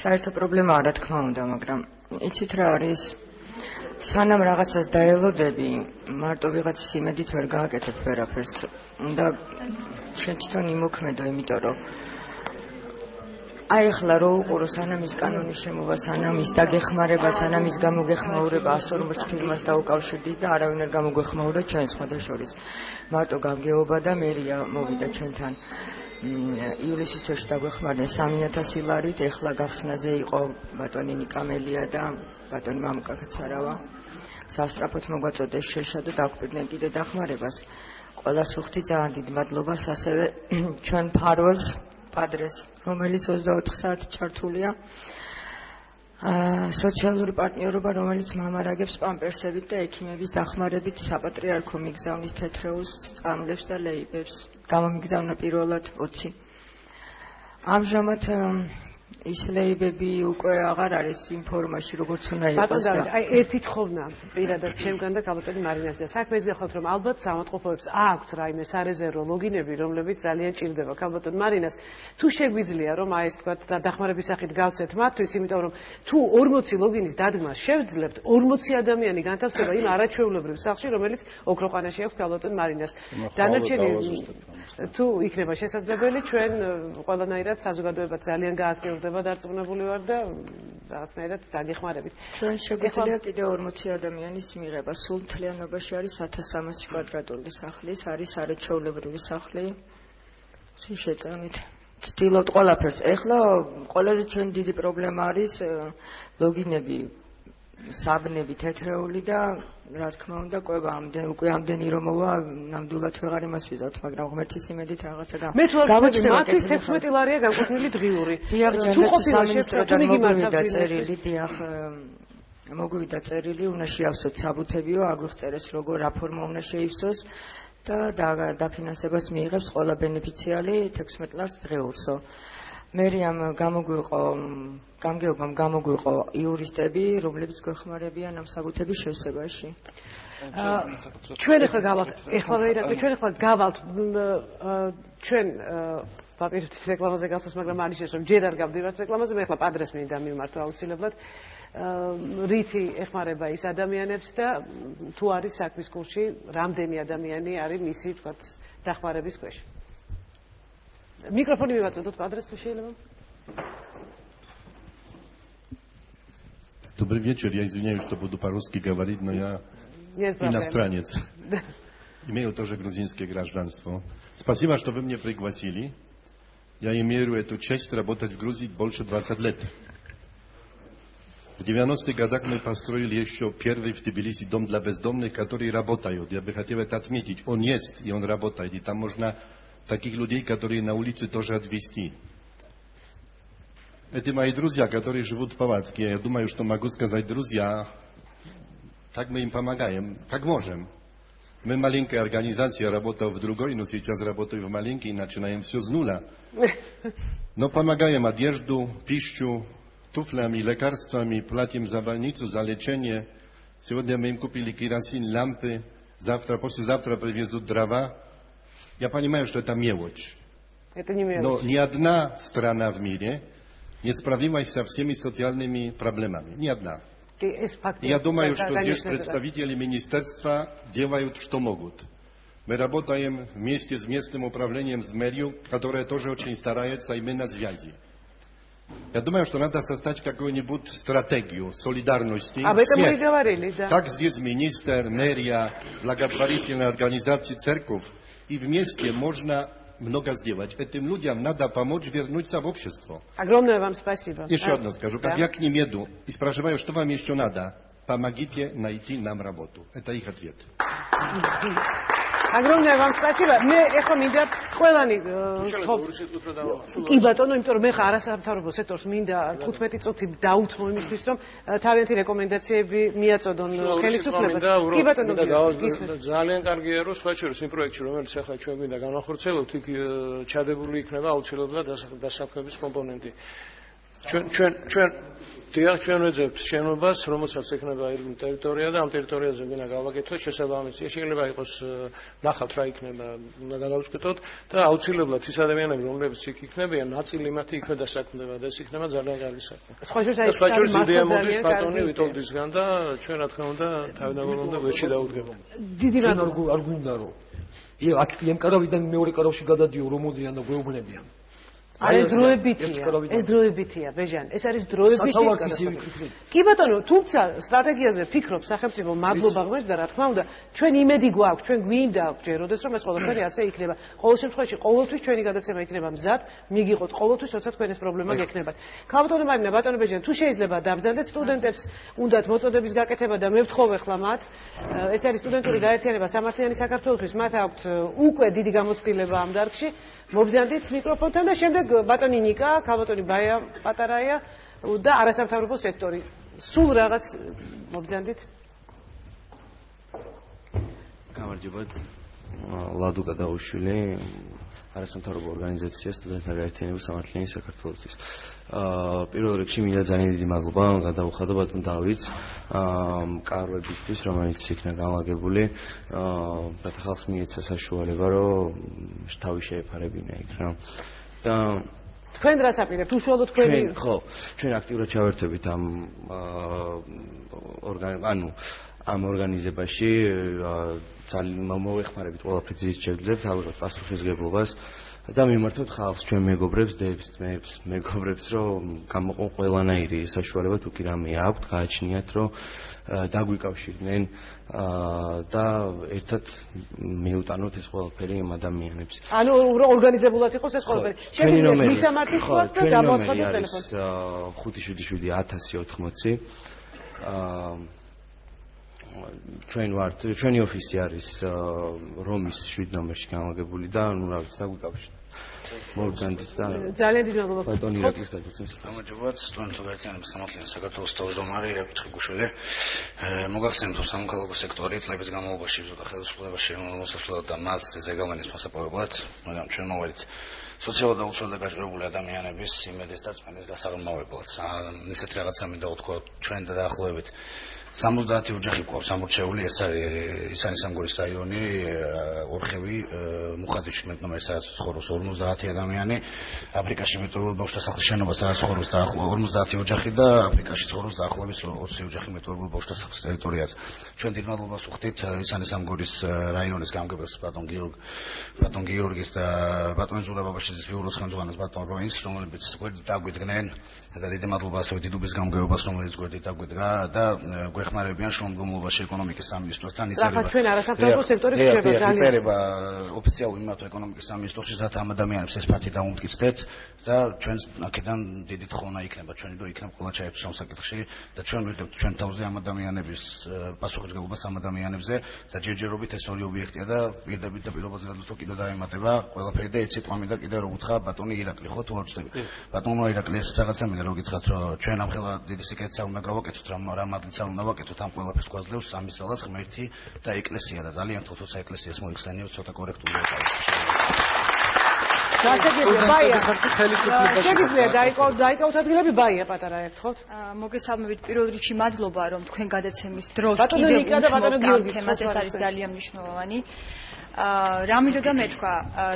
საერთო პრობლემა არა თქმა უნდა, მაგრამ იცით რა არის? სანამ რაღაცას დაელოდები, მარტო ვიღაცის იმედით ვერ გააკეთებ ვერაფერს. უნდა შენ თვითონ იმოქმედო, იმიტომ რომ აი ახლა რო უყურო სანამ ის კანონის შემოვა, სანამ ის დაგეხმარება, სანამ ის გამოგეხმაურება 140 ფილმას დაუკავშირდით და არავინ არ გამოგვეხმაურა ჩვენ სხვადასხვის. მარტო გამგეობა და მერია მოვიდა ჩვენთან. ივლისის თვეში დაგვეხმარნენ 3000 ლარით, ეხლა გახსნაზე იყო ბატონი ნიკამელია და ბატონი მამუკა კაცარავა. სასწრაფოდ მოგვაწოდეს შეშა და დაგვპირდნენ კიდე დახმარებას. ყველას ვუხდი ძალიან დიდ მადლობას, ასევე ჩვენ ფარველს პადრეს, რომელიც 24 საათი ჩართულია. სოციალური პარტნიორობა, რომელიც მამარაგებს პამპერსებით და ექიმების დახმარებით საპატრიარქო მიგზავნის თეთრეულს, წამლებს და ლეიბებს. გამომიგზავნა პირველად 20. ამჟამად ისლეიბები უკვე აღარ არის იმ ფორმაში, როგორც უნდა იყოს. ბატონ დავით, აი ერთი თხოვნა პირადად ჩემგან და კაბოტელი მარინას და საქმეს გახავთ, რომ ალბათ საავადმყოფოებს აქვს რაიმე სარეზერვო ლოგინები, რომლებიც ძალიან ჭირდება კაბოტელ მარინას. თუ შეგვიძლია რომ აი ეს თქვათ დახმარების სახით გავცეთ მათთვის, იმიტომ რომ თუ 40 ლოგინის დადგმას შევძლებთ, 40 ადამიანი განთავსდება იმ არაჩვეულებრივ სახლში, რომელიც ოქროყანაში აქვს კაბოტელ მარინას. დანარჩენი თუ იქნება შესაძლებელი, ჩვენ ყველანაირად საზოგადოება ძალიან გააქტიურდება, დარწმუნებული ვარ და რაღაცნაირად დაგეხმარებით. ჩვენ შეგვიძლია კიდევ 40 ადამიანის მიღება. სულ მთლიანობაში არის 1300 კვადრატული სახლი, არის არაჩვეულებრივი სახლი. შეწამით. ვცდილობთ ყველაფერს. ეხლა ყველაზე ჩვენ დიდი პრობლემა არის ლოგინები, საბნები თეთრეული და რა თქმა უნდა ყვება უკვე ამდენი რომ მოვა ნამდვილად ვეღარ იმას ვიზავთ, მაგრამ ღმერთის იმედით რაღაცა გავაჩნდება მათთვის 16 ლარია განკუთვნილი დღიური. დიახ, ჯანდაცვის სამინისტროდან მოგვივიდა წერილი, დიახ, მოგვივიდა წერილი, უნდა შეავსოთ საბუთებიო, აგვიხწერეს როგორ რა ფორმა უნდა შეივსოს და დაფინანსებას მიიღებს ყველა ბენეფიციარი 16 ლარს დღეურსო. მერიამ გამგეობამ გამოგვიყო იურისტები, რომლებიც გვეხმარებიან ამ საბუთების შევსებაში. ჩვენ ახლა გავალთ ჩვენ ვაპირებთ რეკლამაზე გასვლას, მაგრამ არ ნიშნავს რომ ჯერ არ გავდივართ რეკლამაზე, მე ახლა პადრეს მინდა მიმართო აუცილებლად. რითი ეხმარება ის ადამიანებს და თუ არის საქმის კურსში, რამდენი ადამიანი არის მისი თქვათ დახმარების ქვეშ. Микрофон мивაწოდოთ პადრეს თუ შეიძლება. Добрый вечер, я извиняюсь, что буду по-русски говорить, но я иностранец. Имею тоже грузинское гражданство. Спасибо, что вы меня пригласили. Я имею эту честь работать в Грузии больше 20 лет. В 90-х годах мы построили еще первый в Тбилиси дом для бездомных, которые работают. Я бы хотел это отметить. Он есть, и он работает. И там можно таких людей, которые на улице тоже отвезти. Это мои друзья, которые живут в палатке. Я думаю, что могу сказать, друзья, как мы им помогаем, как можем. Мы маленькая организация, я работал в другой, но сейчас работаю в маленькой и начинаем все с нуля. Но помогаем одежду, пищу, туфлями, лекарствами, платим за больницу, за лечение. Сегодня мы им купили керосин, лампы. Завтра, послезавтра привезут дрова. Я понимаю, что это мелочь. Это не мелочь. Но ни одна страна в мире не справилась со всеми социальными проблемами. Ни одна. Я думаю, что здесь представители министерства делают, что могут. Мы работаем вместе с местным управлением, с мэрью, которая тоже очень старается именно связи. Я думаю, что надо создать какую-нибудь стратегию солидарности. Об этом мы и говорили, да. Так здесь министр, мэрия, благотворительная организация, церковь. И вместе можно много сделать. Этим людям надо помочь вернуться в общество. Огромное вам спасибо. Еще одно скажу. Как я к ним еду и спрашиваю, что вам еще надо, помогите найти нам работу. Это их ответ. Огромное вам спасибо. მე ეხლა მინდა ყველანი კი ბატონო, იმიტომ რომ მე ხარ არასამთავრობო სექტორს მინდა 15 წუთი დაუთმო იმისთვის, რომ თავიანთი რეკომენდაციები მიაწოდონ ხელისუფლებას. კი ბატონო, ძალიან კარგია, რომ სხვაჩეროს იმ პროექტში, რომელიც ახლა ჩვენ მინდა განახორციელოთ, იქ ჩადებული იქნება აუცილებლად დასაქმების კომპონენტი. ჩვენ ვეძებთ შენობას, რომელსაც ექნება ირგვლივ ტერიტორია და ამ ტერიტორიაზე მინდა გავაკეთოთ შესაბამისი. შეიძლება იყოს ნახავთ რა იქნება, უნდა გადავწყვეტოთ და აუცილებლად ის ადამიანები, რომლებიც იქ იქნებიან, ნაწილი მათი იქნება დასაქმდება და ეს იქნება ძალიან კარგი საქმე. სხვაჩეროს იდეა მოდის ბატონი ვიტოლდისგან და ჩვენ რა თქმა უნდა თავდაპირველად უნდა ვეში დაუდგება. დიდი არ გვინდა რომ აქ იმ კარავიდან მეორე კარავში გადადიო რომ მოდიან და გვეუბნებიან. ეს დროებითია, ბეჟან. ეს არის დროებითი. კი ბატონო, თუმცა სტრატეგიაზე ფიქრობ სახელმწიფო, მადლობა ღმერთს და რა თქმა უნდა, ჩვენ იმედი გვაქვს, ჩვენ გვინდა ჯერ როდეს რომ ეს ყველაფერი ასე იქნება. ყოველ შემთხვევაში, ყოველთვის ჩვენი გადაცემა იქნება მზად, მიგიყოთ ყოველთვის, როცა თქვენ ეს პრობლემა გექნებათ. ქალბატონო მარინა, ბატონო ბეჟან, თუ შეიძლება დაბრძანდეთ სტუდენტებს, უნდათ მოწოდების გაკეთება და მე ვთხოვ ახლა მათ. ეს არის სტუდენტური გაერთიანება სამართლიანი საქართველოსთვის, მათ აქვთ უკვე დიდი გამოცდილება ამ დარგში. მობრძანდით მიკროფონთან და შემდეგ ბატონი ნიკა, ქალბატონი ბაია პატარაია და არასამთავრობო სექტორი. სულ რაღაც მობრძანდით. გამარჯობათ. ლადუკა დაუშვილი. არასამთავრობო ორგანიზაცია სტუდენტთა გაერთიანების სამართლიანი საქართველოსთვის. პირველ რიგში მინდა ძალიან დიდი მადლობა გადაუხადო ბატონ დავითს კარვებისთვის, რომელიც იქნა განლაგებული, რათა ხალხს მიეცა საშუალება, რომ თავი შეეფარებინა იქ რა. და თქვენ რას აპირებთ? უშუალოდ თქვენი ხო, ჩვენ აქტიურად ჩავერთვებით ამ ორგანიზებაში ძალიან მოვეხმარებით ყველაფერს ის შევძლებთ ალბათ პასუხისგებლობას და მიმართოთ ხალხს ჩვენ მეგობრებს, დებს, ძმებს, მეგობრებს, რომ გამოყონ ყველანაირი საშუალება თუ კი რამე აქვთ, გააჩნიათ, რომ დაგვიკავშირდნენ და ერთად მიუტანოთ ეს ყველაფერი ამ ადამიანებს. ანუ ორგანიზებულად იყოს ეს ყველაფერი. შეგვიძლია მისამართი თქვა და გამოაცხადოთ ტელეფონს. 577-1080 ჩვენ ვართ, ჩვენი ოფისი არის რომის 7 ნომერში განლაგებული და ნუ რა ვიცი, დაგვიკავშირეთ. მოგზანდით და ძალიან დიდი მადლობა. ბატონ ირაკლის გადაცემის. გამარჯობათ, სტუდენტთა გაერთიანების სამართლიანი საქართველოს თავმჯდომარე ირაკლი ტრიგუშვილი. მოგახსენებთ, რომ სამოქალაქო სექტორი წლების განმავლობაში იბრძოდა ხელისუფლებას შემოსასვლელად და მას ზეგავენის მოსაპოვებლად, მაგრამ ჩვენ მოვედით სოციალურად დაუცველად გაჭირებული ადამიანების იმედის და წმენდის გასაღრმავებლად. ისეთ რაღაცა მინდა ვთქვა ჩვენ და დაახლოებით 70 ოჯახი გვყავს ამორჩეული, ეს არის ისანი-სამგორის რაიონი, ორხევი, მუხათის 17 ნომერი, სადაც ცხოვრობს 50 ადამიანი, აფრიკაში მეტეოროლოგიურ ბავშვთა სახლის შენობა, სადაც ცხოვრობს დაახლოებით 50 ოჯახი და აფრიკაში ცხოვრობს დაახლოებით 20 ოჯახი მეტეოროლოგიურ ბავშვთა სახლის ტერიტორიაზე. ჩვენ დიდ მადლობას ვუხდით ისანი-სამგორის რაიონის გამგებელს ბატონ გიორგის და ბატონ ზურაბ აბაშიძის ბიუროს ხელმძღვანელს ბატონ როინს, რომლებიც გვერდით დაგვიდგნენ და დიდი მადლობა ასევე დიდუბის გამგეობას, რომელიც გვერდით დაგვიდგა და გვეხმარებიან შრომგომლობაში ეკონომიკის სამინისტროსთან იწერება. ჩვენ არასამთავრობო სექტორი ხდება ძალიან. იწერება ოფიციალური მიმართვა ეკონომიკის სამინისტროში, რათა ამ ადამიანებს ეს ფაქტი დაუმტკიცდეთ და ჩვენ აქედან დიდი თხოვნა იქნება ჩვენი და იქნება ყველა ჩაერთოს ამ საკითხში და ჩვენ ვიღებთ ჩვენ თავზე ამ ადამიანების პასუხისმგებლობას ამ ადამიანებზე და ჯერჯერობით ეს ორი ობიექტია და პირდაპირ და პირობაზე გადმოსვლა კიდევ დაემატება ყველაფერი და ერთ სიტყვა მინდა კიდევ რომ უთხრა ბატონი ირაკლი ხო თუ არ ვწდები. ბატონო ირაკლი ეს რაღაცა მინდა რომ გითხრათ რომ ჩვენ ამ ხელა დიდი სიკეთეა უნდა გავაკეთოთ რა მადლისა უნდა ვაკეთოთ ამ ყველაფერს გვაძლევს სამის ძალას ღმერთი და ეკლესია და ძალიან თოთოცა ეკლესიას მოიხსენიებს ცოტა კორექტული ვიყავით. შეგიძლია დაიკავოთ ადგილები ბაია პატარა ერთხოთ. მოგესალმებით პირველ რიგში მადლობა რომ თქვენ გადაცემის დროს კიდევ ამ თემას ეს არის ძალიან მნიშვნელოვანი. რა მინდოდა მეთქვა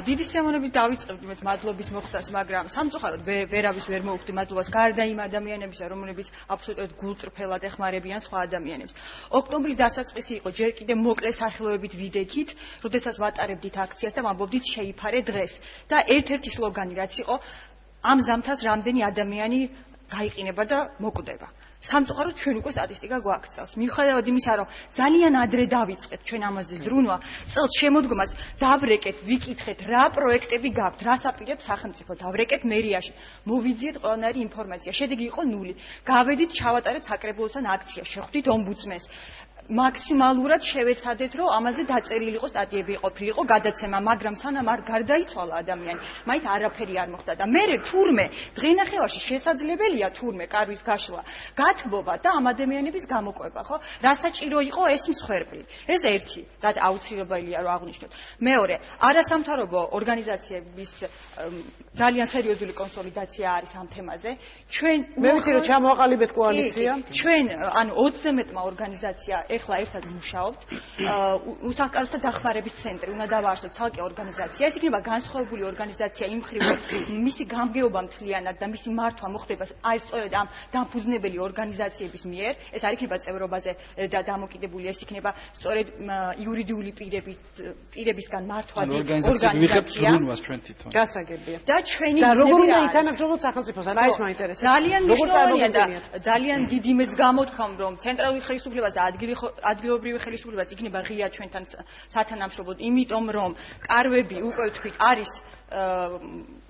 დიდი სიამოვნებით დავიწყებთ მე მადლობის მოხდას მაგრამ სამწუხაროდ ვერავის ვერ მოვხდი მადლობას გარდა იმ ადამიანებისა რომლებიც აბსოლუტურად გულწრფელად ეხმარებიან სხვა ადამიანებს ოქტომბრის დასაწყისი იყო ჯერ კიდევ მოკლე სახელოებით ვიდექით როდესაც ვატარებდით აქციას და ვამბობდით შეიფარე დღეს და ერთ-ერთი სლოგანი რაც იყო ამ ზამთარს რამდენი ადამიანი გაიყინება და მოკვდება სამწუხაროდ ჩვენ უკვე სტატისტიკა გვაქცევს. მიუხედავად იმისა, რომ ძალიან ადრე დავიწყეთ ჩვენ ამაზე ზრუნვა, წელს შემოდგომას დავრეკეთ, ვიკითხეთ, რა პროექტები გაქვთ, რას აპირებს სახელმწიფო, დავრეკეთ მერიაში, მოვიძიეთ ყველანაირი ინფორმაცია. შედეგი იყო 0. გავედით, ჩავატარეთ საკრებულოსთან აქცია, შეხვდით ომბუდსმენს. მაქსიმალურად შევეცადეთ, რომ ამაზე დაწერილი იყო სტატიები ყოფილიყო გადაცემა, მაგრამ სანამ არ გარდაიცვალა ადამიანი, მაინც არაფერი არ მოხდა და მე თურმე დღენახევარში შესაძლებელია თურმე კარვის გაშლა, გათბობა და ამ ადამიანების გამოკვება, ხო? რასაჭირო იყო ეს მსხვერპლი. ეს ერთი, რაც აუცილებელია რომ აღვნიშნოთ. მეორე, არასამთავრობო ორგანიზაციების ძალიან სერიოზული კონსოლიდაცია არის ამ თემაზე. ჩვენ მე ვიცი რომ ჩამოაყალიბეთ კოალიცია. ჩვენ ანუ 20-ზე მეტმა ორგანიზაცია ეხლა ერთად მუშაობთ. უსახლკაროთა დახმარების ცენტრი უნდა დავაარსოთ ცალკე ორგანიზაცია. ეს იქნება განსხვავებული ორგანიზაცია იმ მხრივ, რომ მისი გამგეობა მთლიანად და მისი მართვა მოხდება აი სწორედ ამ დამფუძნებელი ორგანიზაციების მიერ. ეს არ იქნება წევრობაზე და დამოკიდებული, ეს იქნება სწორედ იურიდიული პირებისგან მართვადი ორგანიზაცია. გასაგებია. და ჩვენი და როგორ უნდა ითანამშრომლოთ სახელმწიფოსთან? აი ეს მაინტერესებს. ძალიან მნიშვნელოვანია და ძალიან დიდი მეც გამოთქვამ, რომ ცენტრალური ხელისუფლებას და ადგილობრივი ხელისუფლებას იქნება ღია ჩვენთან სათანამშრომლოდ, იმიტომ რომ კარვები უკვე ვთქვით არის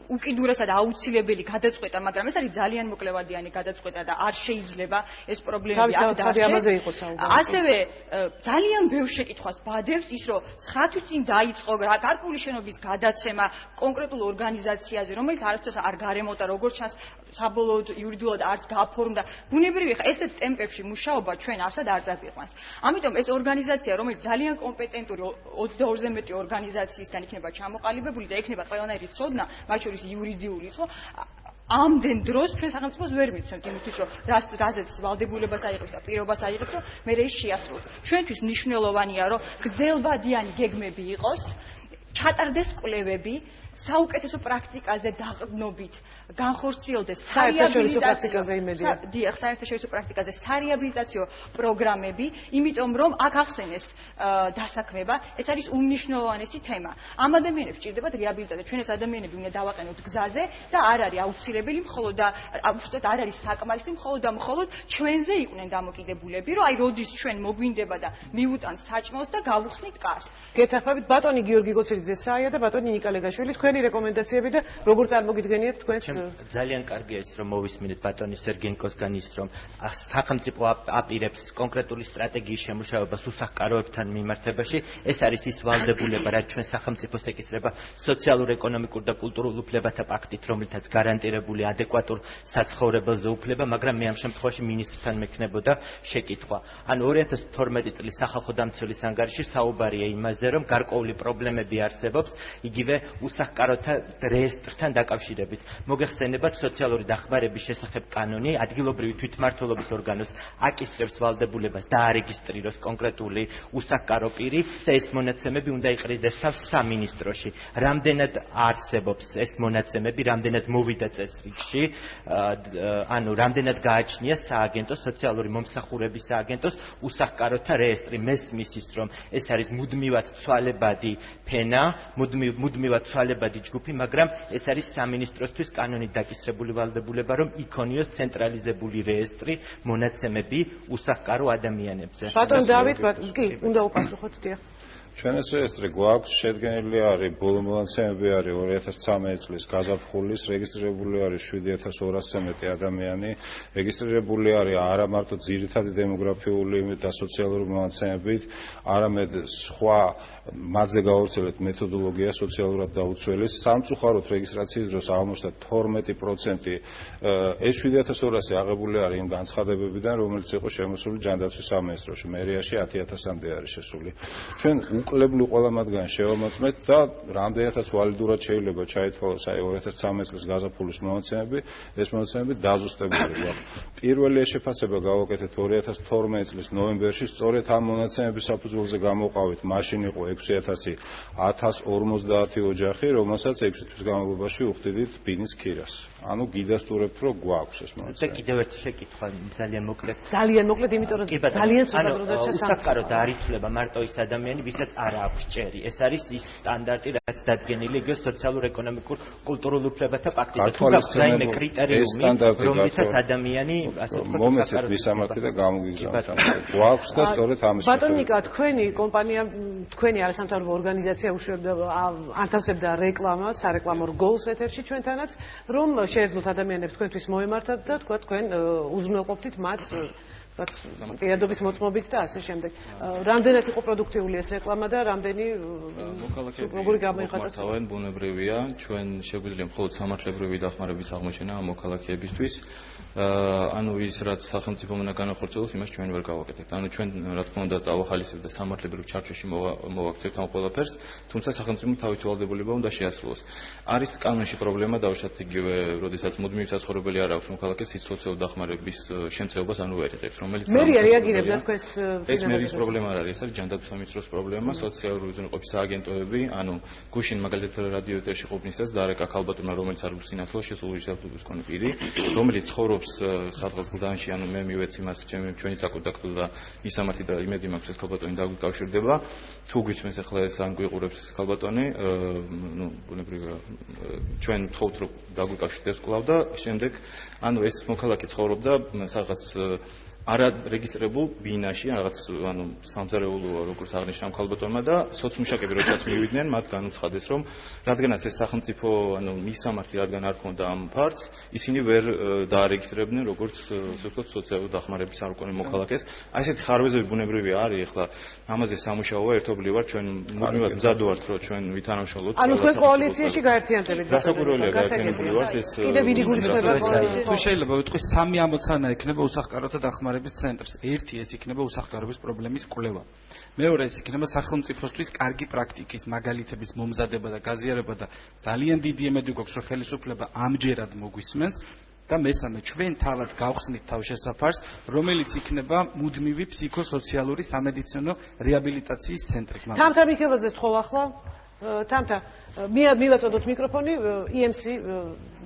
უკიდურესად აუცილებელი გადაწყვეტა, მაგრამ ეს არის ძალიან მოკლევადიანი გადაწყვეტა და არ შეიძლება ეს პრობლემები აქ დარჩეს. ასევე ძალიან ბევრ შეკითხვას ბადებს ის, რომ 9 თვის წინ დაიწყო გარკვეული შენობის გადაცემა კონკრეტულ ორგანიზაციაზე, რომელიც არასდროს არ გარემოთა, როგორც ჩანს, საბოლოოდ იურიდიულად არც გაფორმდა. ბუნებრივია, ესეთ ტემპებში მუშაობა ჩვენ არსად არ წაგვიყვანს. ამიტომ ეს ორგანიზაცია, რომელიც ძალიან კომპეტენტური 22-ზე მეტი ორგანიზაციისგან იქნება ჩამოყალიბებული და ექნება ყველანაირი ცოდნა, მათ შორის იურიდიული ხო, ამდენ დროს ჩვენ სახელმწიფოს ვერ მიცემთ იმისთვის, რომ რაზეც ვალდებულებას აიღებს და პირობას აიღებს, რომ მე ის შეასრულოს. ჩვენთვის მნიშვნელოვანია, რომ გრძელვადიანი გეგმები იყოს, ჩატარდეს კვლევები, საუკეთესო პრაქტიკაზე დაყრდნობით განხორციელდეს საერთაშორისო პრაქტიკაზე სარეაბილიტაციო პროგრამები, იმიტომ რომ აქ ახსენეს დასაქმება, ეს არის უმნიშვნელოვანესი თემა. ამ ადამიანებს სჭირდებათ რეაბილიტაცია. ჩვენ ეს ადამიანები უნდა დავაყენოთ გზაზე და არ არის აუცილებელი მხოლოდ და უბრალოდ არ არის საკმარისი მხოლოდ და მხოლოდ ჩვენზე იყვნენ დამოკიდებულები, რომ აი როდის ჩვენ მოგვინდება და მივუტანთ საჭმელს და გავუხსნით კარს. გეთახმებით ბატონი გიორგი გოცელიძე საია და ბატონი ნიკა ლეგაშვილი, თქვენი რეკომენდაციები და როგორ წარმოგიდგენიათ თქვენს ძალიან კარგია ის რომ მოვისმინეთ ბატონი სერგენკოსგან ის რომ სახელმწიფო აპირებს კონკრეტული სტრატეგიის შემუშავებას უსახკაროებთან მიმართებაში ეს არის ის ვალდებულება რაც ჩვენ სახელმწიფოს ეკისრება სოციალურ-ეკონომიკურ და კულტურულ უფლებათა პაქტით რომლითაც გარანტირებული ადეკვატურ საცხოვრებელზე უფლება მაგრამ მე ამ შემთხვევაში მინისტრთან მექნებოდა შეკითხვა ანუ 2012 წლის სახალხო დამცველის ანგარიში საუბარია იმაზე რომ გარკვეული პრობლემები არსებობს იგივე უსახკაროთა რეესტრთან დაკავშირებით მოგეხსენებათ სოციალური დახმარების შესახებ კანონი ადგილობრივი თვითმმართველობის ორგანოს აკისრებს ვალდებულებას დაარეგისტრიროს კონკრეტული უსახკარო პირი და ეს მონაცემები უნდა იყრიდეს თავს სამინისტროში. რამდენად არსებობს ეს მონაცემები, რამდენად მოვიდა წესრიგში, ანუ რამდენად გააჩნია სააგენტოს სოციალური მომსახურების სააგენტოს უსახკაროთა რეესტრი. მესმის ის რომ ეს არის მუდმივად ცვალებადი ფენა, მუდმივად ცვალებადი ჯგუფი, მაგრამ ეს არის სამინისტროსთვის კანონით დაკისრებული ვალდებულება, რომ იქონიოს ცენტრალიზებული რეესტრი მონაცემები უსახკარო ადამიანებზე. ბატონ დავით, კი, უნდა უპასუხოთ, დიახ. ჩვენ ეს რეესტრი გვაქვს, შედგენილი არის ბოლო მონაცემები არის 2013 წლის გაზაფხულის, რეგისტრირებული არის 7200-ზე მეტი ადამიანი, რეგისტრირებული არის არა მარტო ძირითადი დემოგრაფიული და სოციალური მონაცემებით, არამედ სხვა მათზე გავრცელეთ მეთოდოლოგია სოციალურად დაუცველი. სამწუხაროდ რეგისტრაციის დროს აღმოჩნდა 12% ეს 7200 აღებული არის იმ განცხადებებიდან, რომელიც იყო შემოსული ჯანდაცვის სამინისტროში, მერიაში 10000-მდე არის შესული. ჩვენ უკლებლი ყველა მათგანი შევამოწმეთ და რამდენადაც ვალიდურად შეიძლება ჩაითვალოს აი 2013 წლის გაზაფხულის მონაცემები, ეს მონაცემები დაზუსტებული გვაქვს. პირველი შეფასება გავაკეთეთ 2012 წლის ნოემბერში, სწორედ ამ მონაცემების საფუძველზე გამოვყავით, მაშინ იყო 6050 ოჯახი, რომელსაც 6 თვის განმავლობაში უხდიდით ბინის ქირას. ანუ გიდასტურებთ, რომ გვაქვს ეს მონაცემები. და კიდევ ერთი შეკითხვა ძალიან მოკლედ. ძალიან მოკლედ, იმიტომ რომ ძალიან ცოტა დრო დარჩა სამწუხაროდ. უსახკარო და არ ითვლება მარტო ის ადამიანი, ვისაც არ აქვს ჭერი. ეს არის ის სტანდარტი, რაც დადგენილი იგივე სოციალურ-ეკონომიკურ კულტურულ უფლებათა პაქტით. თუ გაქვს რაიმე კრიტერიუმი, რომლითაც ადამიანი ასე ვთქვათ, მომეცეთ ვისამართი და გამოგიგზავნოთ. გვაქვს და სწორედ ამის. ბატონი ნიკა, თქვენი კომპანია, თქვენი არასამთავრობო ორგანიზაცია ანთავსებდა რეკლამას, სარეკლამო რგოლს ეთერში ჩვენთანაც, რომ შეეძლოთ ადამიანებს თქვენთვის მოემართათ და თქვა თქვენ უზრუნველყოფთ მათ პირადობის მოწმობით და ასე შემდეგ. რამდენად იყო პროდუქტიული ეს რეკლამა და რამდენი როგორი გამოიხატა? თავენ ბუნებრივია, ჩვენ შეგვიძლია მხოლოდ სამართლებრივი დახმარების აღმოჩენა ამ მოქალაქეებისთვის. ანუ ის რაც სახელმწიფომ უნდა განახორციელოს, იმას ჩვენ ვერ გავაკეთებთ. ანუ ჩვენ რა თქმა უნდა წავახალისებთ და სამართლებრივ ჩარჩოში მოვაქცევთ ამ ყველაფერს, თუმცა სახელმწიფომ თავისი ვალდებულება უნდა შეასრულოს. არის კანონში პრობლემა დავუშვათ იგივე, როდესაც მუდმივი საცხოვრებელი არ აქვს მოქალაქეს ის სოციალურ დახმარების შემცევებას ანუ ვერ იღებს. მერია რეაგირებდა თქვენს ეს მერის პრობლემა არ არის, ეს არის ჯანდაცვის სამინისტროს პრობლემა, სოციალური უზრუნველყოფის სააგენტოები, ანუ გუშინ მაგალითად რადიო ეთერში ყოფნისას დარეკა ქალბატონმა, რომელიც არის უსინათლო შესული შეფუთების კონი პირი, რომელიც ცხოვრობს სადღაც გლდანში, ანუ მე მივეცი მას ჩვენი საკონტაქტო და მისამართი და იმედი მაქვს ეს ქალბატონი დაგვიკავშირდება. თუ გვიწმენს ახლა ეს ან გვიყურებს ეს ქალბატონი, ნუ ბუნებრივია ჩვენ ვთხოვთ რომ დაგვიკავშირდეს კვლავ და შემდეგ ანუ ეს მოქალაქე ცხოვრობდა სადღაც არა რეგისტრებულ ბინაში რაღაც ანუ სამზარეულო როგორც აღნიშნა ხალბატონმა და სოციმუშაკები როდესაც მივიდნენ მათ განუცხადეს რომ რადგანაც ეს სახელმწიფო ანუ მისამართი რადგან არ ქონდა ამ ფარტს ისინი ვერ დაარეგისტრებდნენ როგორც ასე ვთქვათ სოციალური დახმარების არუკონი მოქალაქეს აი ესეთი ხარვეზები ბუნებრივი არის ახლა ამაზე სამუშაოა ერთობლივად ჩვენ მუდმივად მზად ვართ რომ ჩვენ ვითანამშრომლოთ ანუ თქვენ კოალიციაში გაერთიანდებით გასაგურველია გაერთიანებული ვართ ეს კიდე ვიდი გულისხმობა თუ შეიძლება ვიტყვი სამი ამოცანა იქნება უსახკაროთა დახმარების ცენტრს ერთი ეს იქნება უსახკარობის პრობლემის კვლევა მეორე ეს იქნება სახელმწიფოსთვის კარგი პრაქტიკის მაგალითების მომზადება და გაზიარება და ძალიან დიდი იმედი გვაქვს რომ ხელისუფლება ამჯერად მოგვისმენს და მესამე ჩვენ თავად გავხსნით თავშესაფარს რომელიც იქნება მუდმივი ფსიქოსოციალური სამედიცინო რეაბილიტაციის ცენტრი თამთა მიქელაძე თხოვ ახლა თამთა მივაწოდოთ მიკროფონი EMC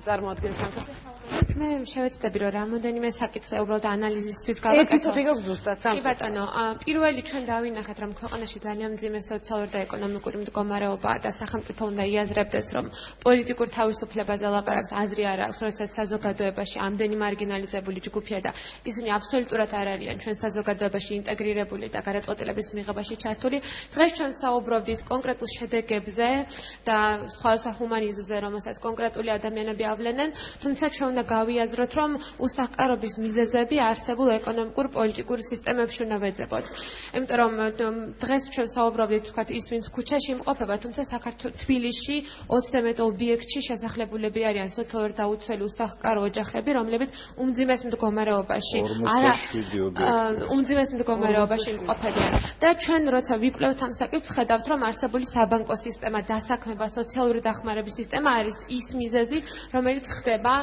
წარმოადგენს თამთა მე შევეცდები რომ რამოდენიმე საკითხზე უბრალოდ ანალიზისთვის გავაკეთო. კი ბატონო, პირველი ჩვენ დავინახეთ რომ ქვეყანაში ძალიან მძიმე სოციალური და ეკონომიკური მდგომარეობაა და სახელმწიფო უნდა იაზრებდეს რომ პოლიტიკურ თავისუფლებაზე ლაპარაკს აზრი არ აქვს, როდესაც საზოგადოებაში ამდენი მარგინალიზებული ჯგუფია და ისინი აბსოლუტურად არ არიან ჩვენ საზოგადოებაში ინტეგრირებული და გადაწყვეტილების მიღებაში ჩართული. დღეს ჩვენ საუბრობდით კონკრეტულ შედეგებზე და სხვადასხვა ჰუმანიზმზე, რომელსაც კონკრეტული ადამიანები ავლენენ, თუმცა ჩვენ გავიაზროთ რომ უსახკარობის მიზეზები არსებულ ეკონომიკურ პოლიტიკურ სისტემებში უნდა ვეძებოთ. იმიტომ რომ დღეს ჩვენ საუბრობდით თქვათ ის ვინც ქუჩაში იმყოფება, თუმცა საქართველოს თბილისში 20-ზე მეტ ობიექტში შესახლებულები არიან სოციალურად დაუცველი უსახკარო ოჯახები, რომლებიც უმძიმეს მდგომარეობაში იმყოფებიან. და ჩვენ როცა ვიკვლევთ ამ საკითხს, ხედავთ რომ არსებული საბანკო სისტემა, დასაქმება, სოციალური დახმარების სისტემა არის ის მიზეზი, რომელიც ხდება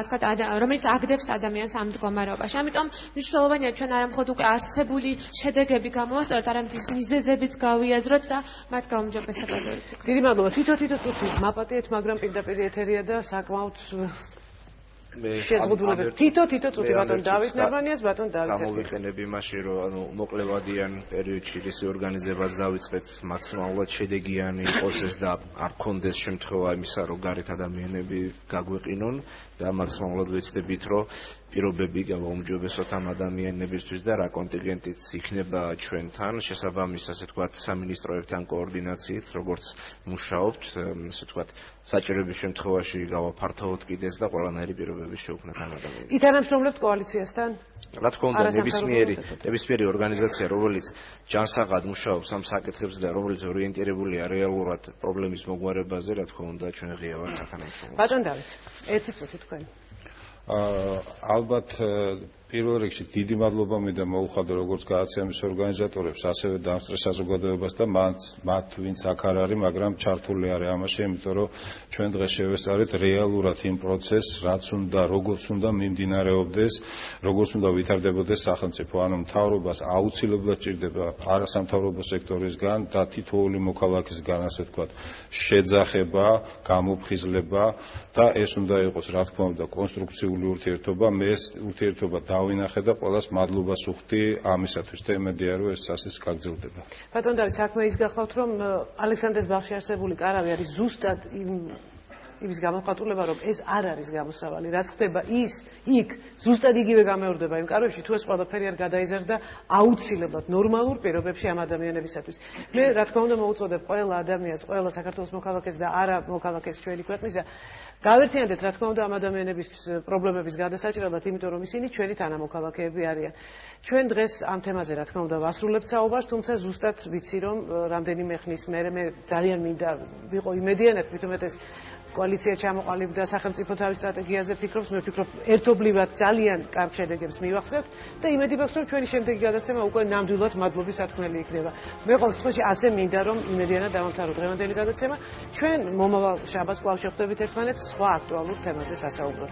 რომელიც აგდებს ადამიანს ამ მდგომარეობაში. ამიტომ მნიშვნელოვანია ჩვენ არა მხოლოდ უკვე არსებული შედეგები გამოვასწოროთ, არამედ ის მიზეზებიც გავიაზროთ და მათ გაუმჯობესებად ვიფიქროთ. დიდი მადლობა. თვითონ წუთით მაპატიეთ, მაგრამ პირდაპირ ეთერია და საკმაოდ შეზღუდულები. თვითონ წუთი ბატონ დავით ნარბანიას, ბატონ დავით. გამოვიყენებ იმაში, რომ ანუ მოკლევადიან პერიოდში რისი ორგანიზებას დავიწყეთ, მაქსიმალურად შედეგიანი იყოს ეს და არ კონდეს შემთხვევა იმისა, რომ გარეთ ადამიანები გაგვეყინონ და მაქსიმალურად ვეცდებით, რომ პირობები გაუმჯობესოთ ამ ადამიანებისთვის და რა კონტინგენტიც იქნება ჩვენთან, შესაბამის ასე ვთქვათ, სამინისტროებთან კოორდინაციით, როგორც მუშაობთ, ასე ვთქვათ, საჭიროების შემთხვევაში გავაფართოვოთ კიდეც და ყველანაირი პირობები შევქმნათ ამ ადამიანებს. ითანამშრომლებთ კოალიციასთან? რა თქმა უნდა, ნებისმიერი ორგანიზაცია, რომელიც ჯანსაღად მუშაობს ამ საკითხებზე და რომელიც ორიენტირებულია რეალურად პრობლემის მოგვარებაზე, რა თქმა უნდა, ჩვენ ღია ვართ სათანამშრომლო. ბატონ დავით, ერთი წუთი თქვენ. ალბათ პირველ რიგში დიდი მადლობა მინდა მოუხადო როგორც გადაცემის ორგანიზატორებს, ასევე დამსწრე საზოგადოებას და მათ ვინც აქ არ არის, მაგრამ ჩართული არის ამაში, იმიტომ რომ ჩვენ დღეს შევესწარეთ რეალურად იმ პროცესს, რაც უნდა, როგორც უნდა მიმდინარეობდეს, როგორც უნდა ვითარდებოდეს სახელმწიფო, ანუ მთავრობას აუცილებლად ჭირდება არასამთავრობო სექტორისგან და თითოეული მოქალაქისგან, ასე ვთქვათ, შეძახება, გამოფხიზლება და ეს უნდა იყოს, რა თქმა უნდა, კონსტრუქციული ურთიერთობა, მე ეს ურთიერთობა დავინახე და ყველას მადლობას ვუხდი ამისათვის და იმედია რომ ეს სასის გაგრძელდება. ბატონ დავით, საქმე ის გახლავთ რომ ალექსანდრეს ბაღში არსებული კარავი არის ზუსტად იმის გამოხატულება რომ ეს არ არის გამოსავალი, რაც ხდება იქ ზუსტად იგივე გამეორდება იმ კარავებში, თუ ეს ყველაფერი არ გადაიზარდა აუცილებლად ნორმალურ პირობებში ამ ადამიანებისათვის. მე რა თქმა უნდა მოუწოდებ ყველა ადამიანს, ყველა საქართველოს მოქალაქეს და არა მოქალაქეს ჩვენი ქვეყნისა გავერთიანდეთ რა თქმა უნდა ამ ადამიანების პრობლემების გადასაჭრელად, იმიტომ რომ ისინი ჩვენი თანამოქალაქეები არიან. ჩვენ დღეს ამ თემაზე რა თქმა უნდა ვასრულებთ საუბარს, თუმცა ზუსტად ვიცი რომ რამდენიმე ხნის მერე მე ძალიან მინდა ვიყო იმედიანად, თვითონაც ეს კოალიცია ჩამოყალიბდა სახელმწიფო თავის სტრატეგიაზე ფიქრობს, მე ვფიქრობ ერთობლივად ძალიან კარგ შედეგებს მივახცევთ და იმედი მაქვს რომ ჩვენი შემდეგი გადაცემა უკვე ნამდვილად მადლობის სათქმელი იქნება. მე ყოველ შემთხვევაში ასე მინდა რომ იმედიანად დავამთავროთ დღევანდელი გადაცემა. ჩვენ მომავალ შაბათს კვლავ შევხვდებით ერთმანეთს სხვა აქტუალურ თემაზე სასაუბროდ.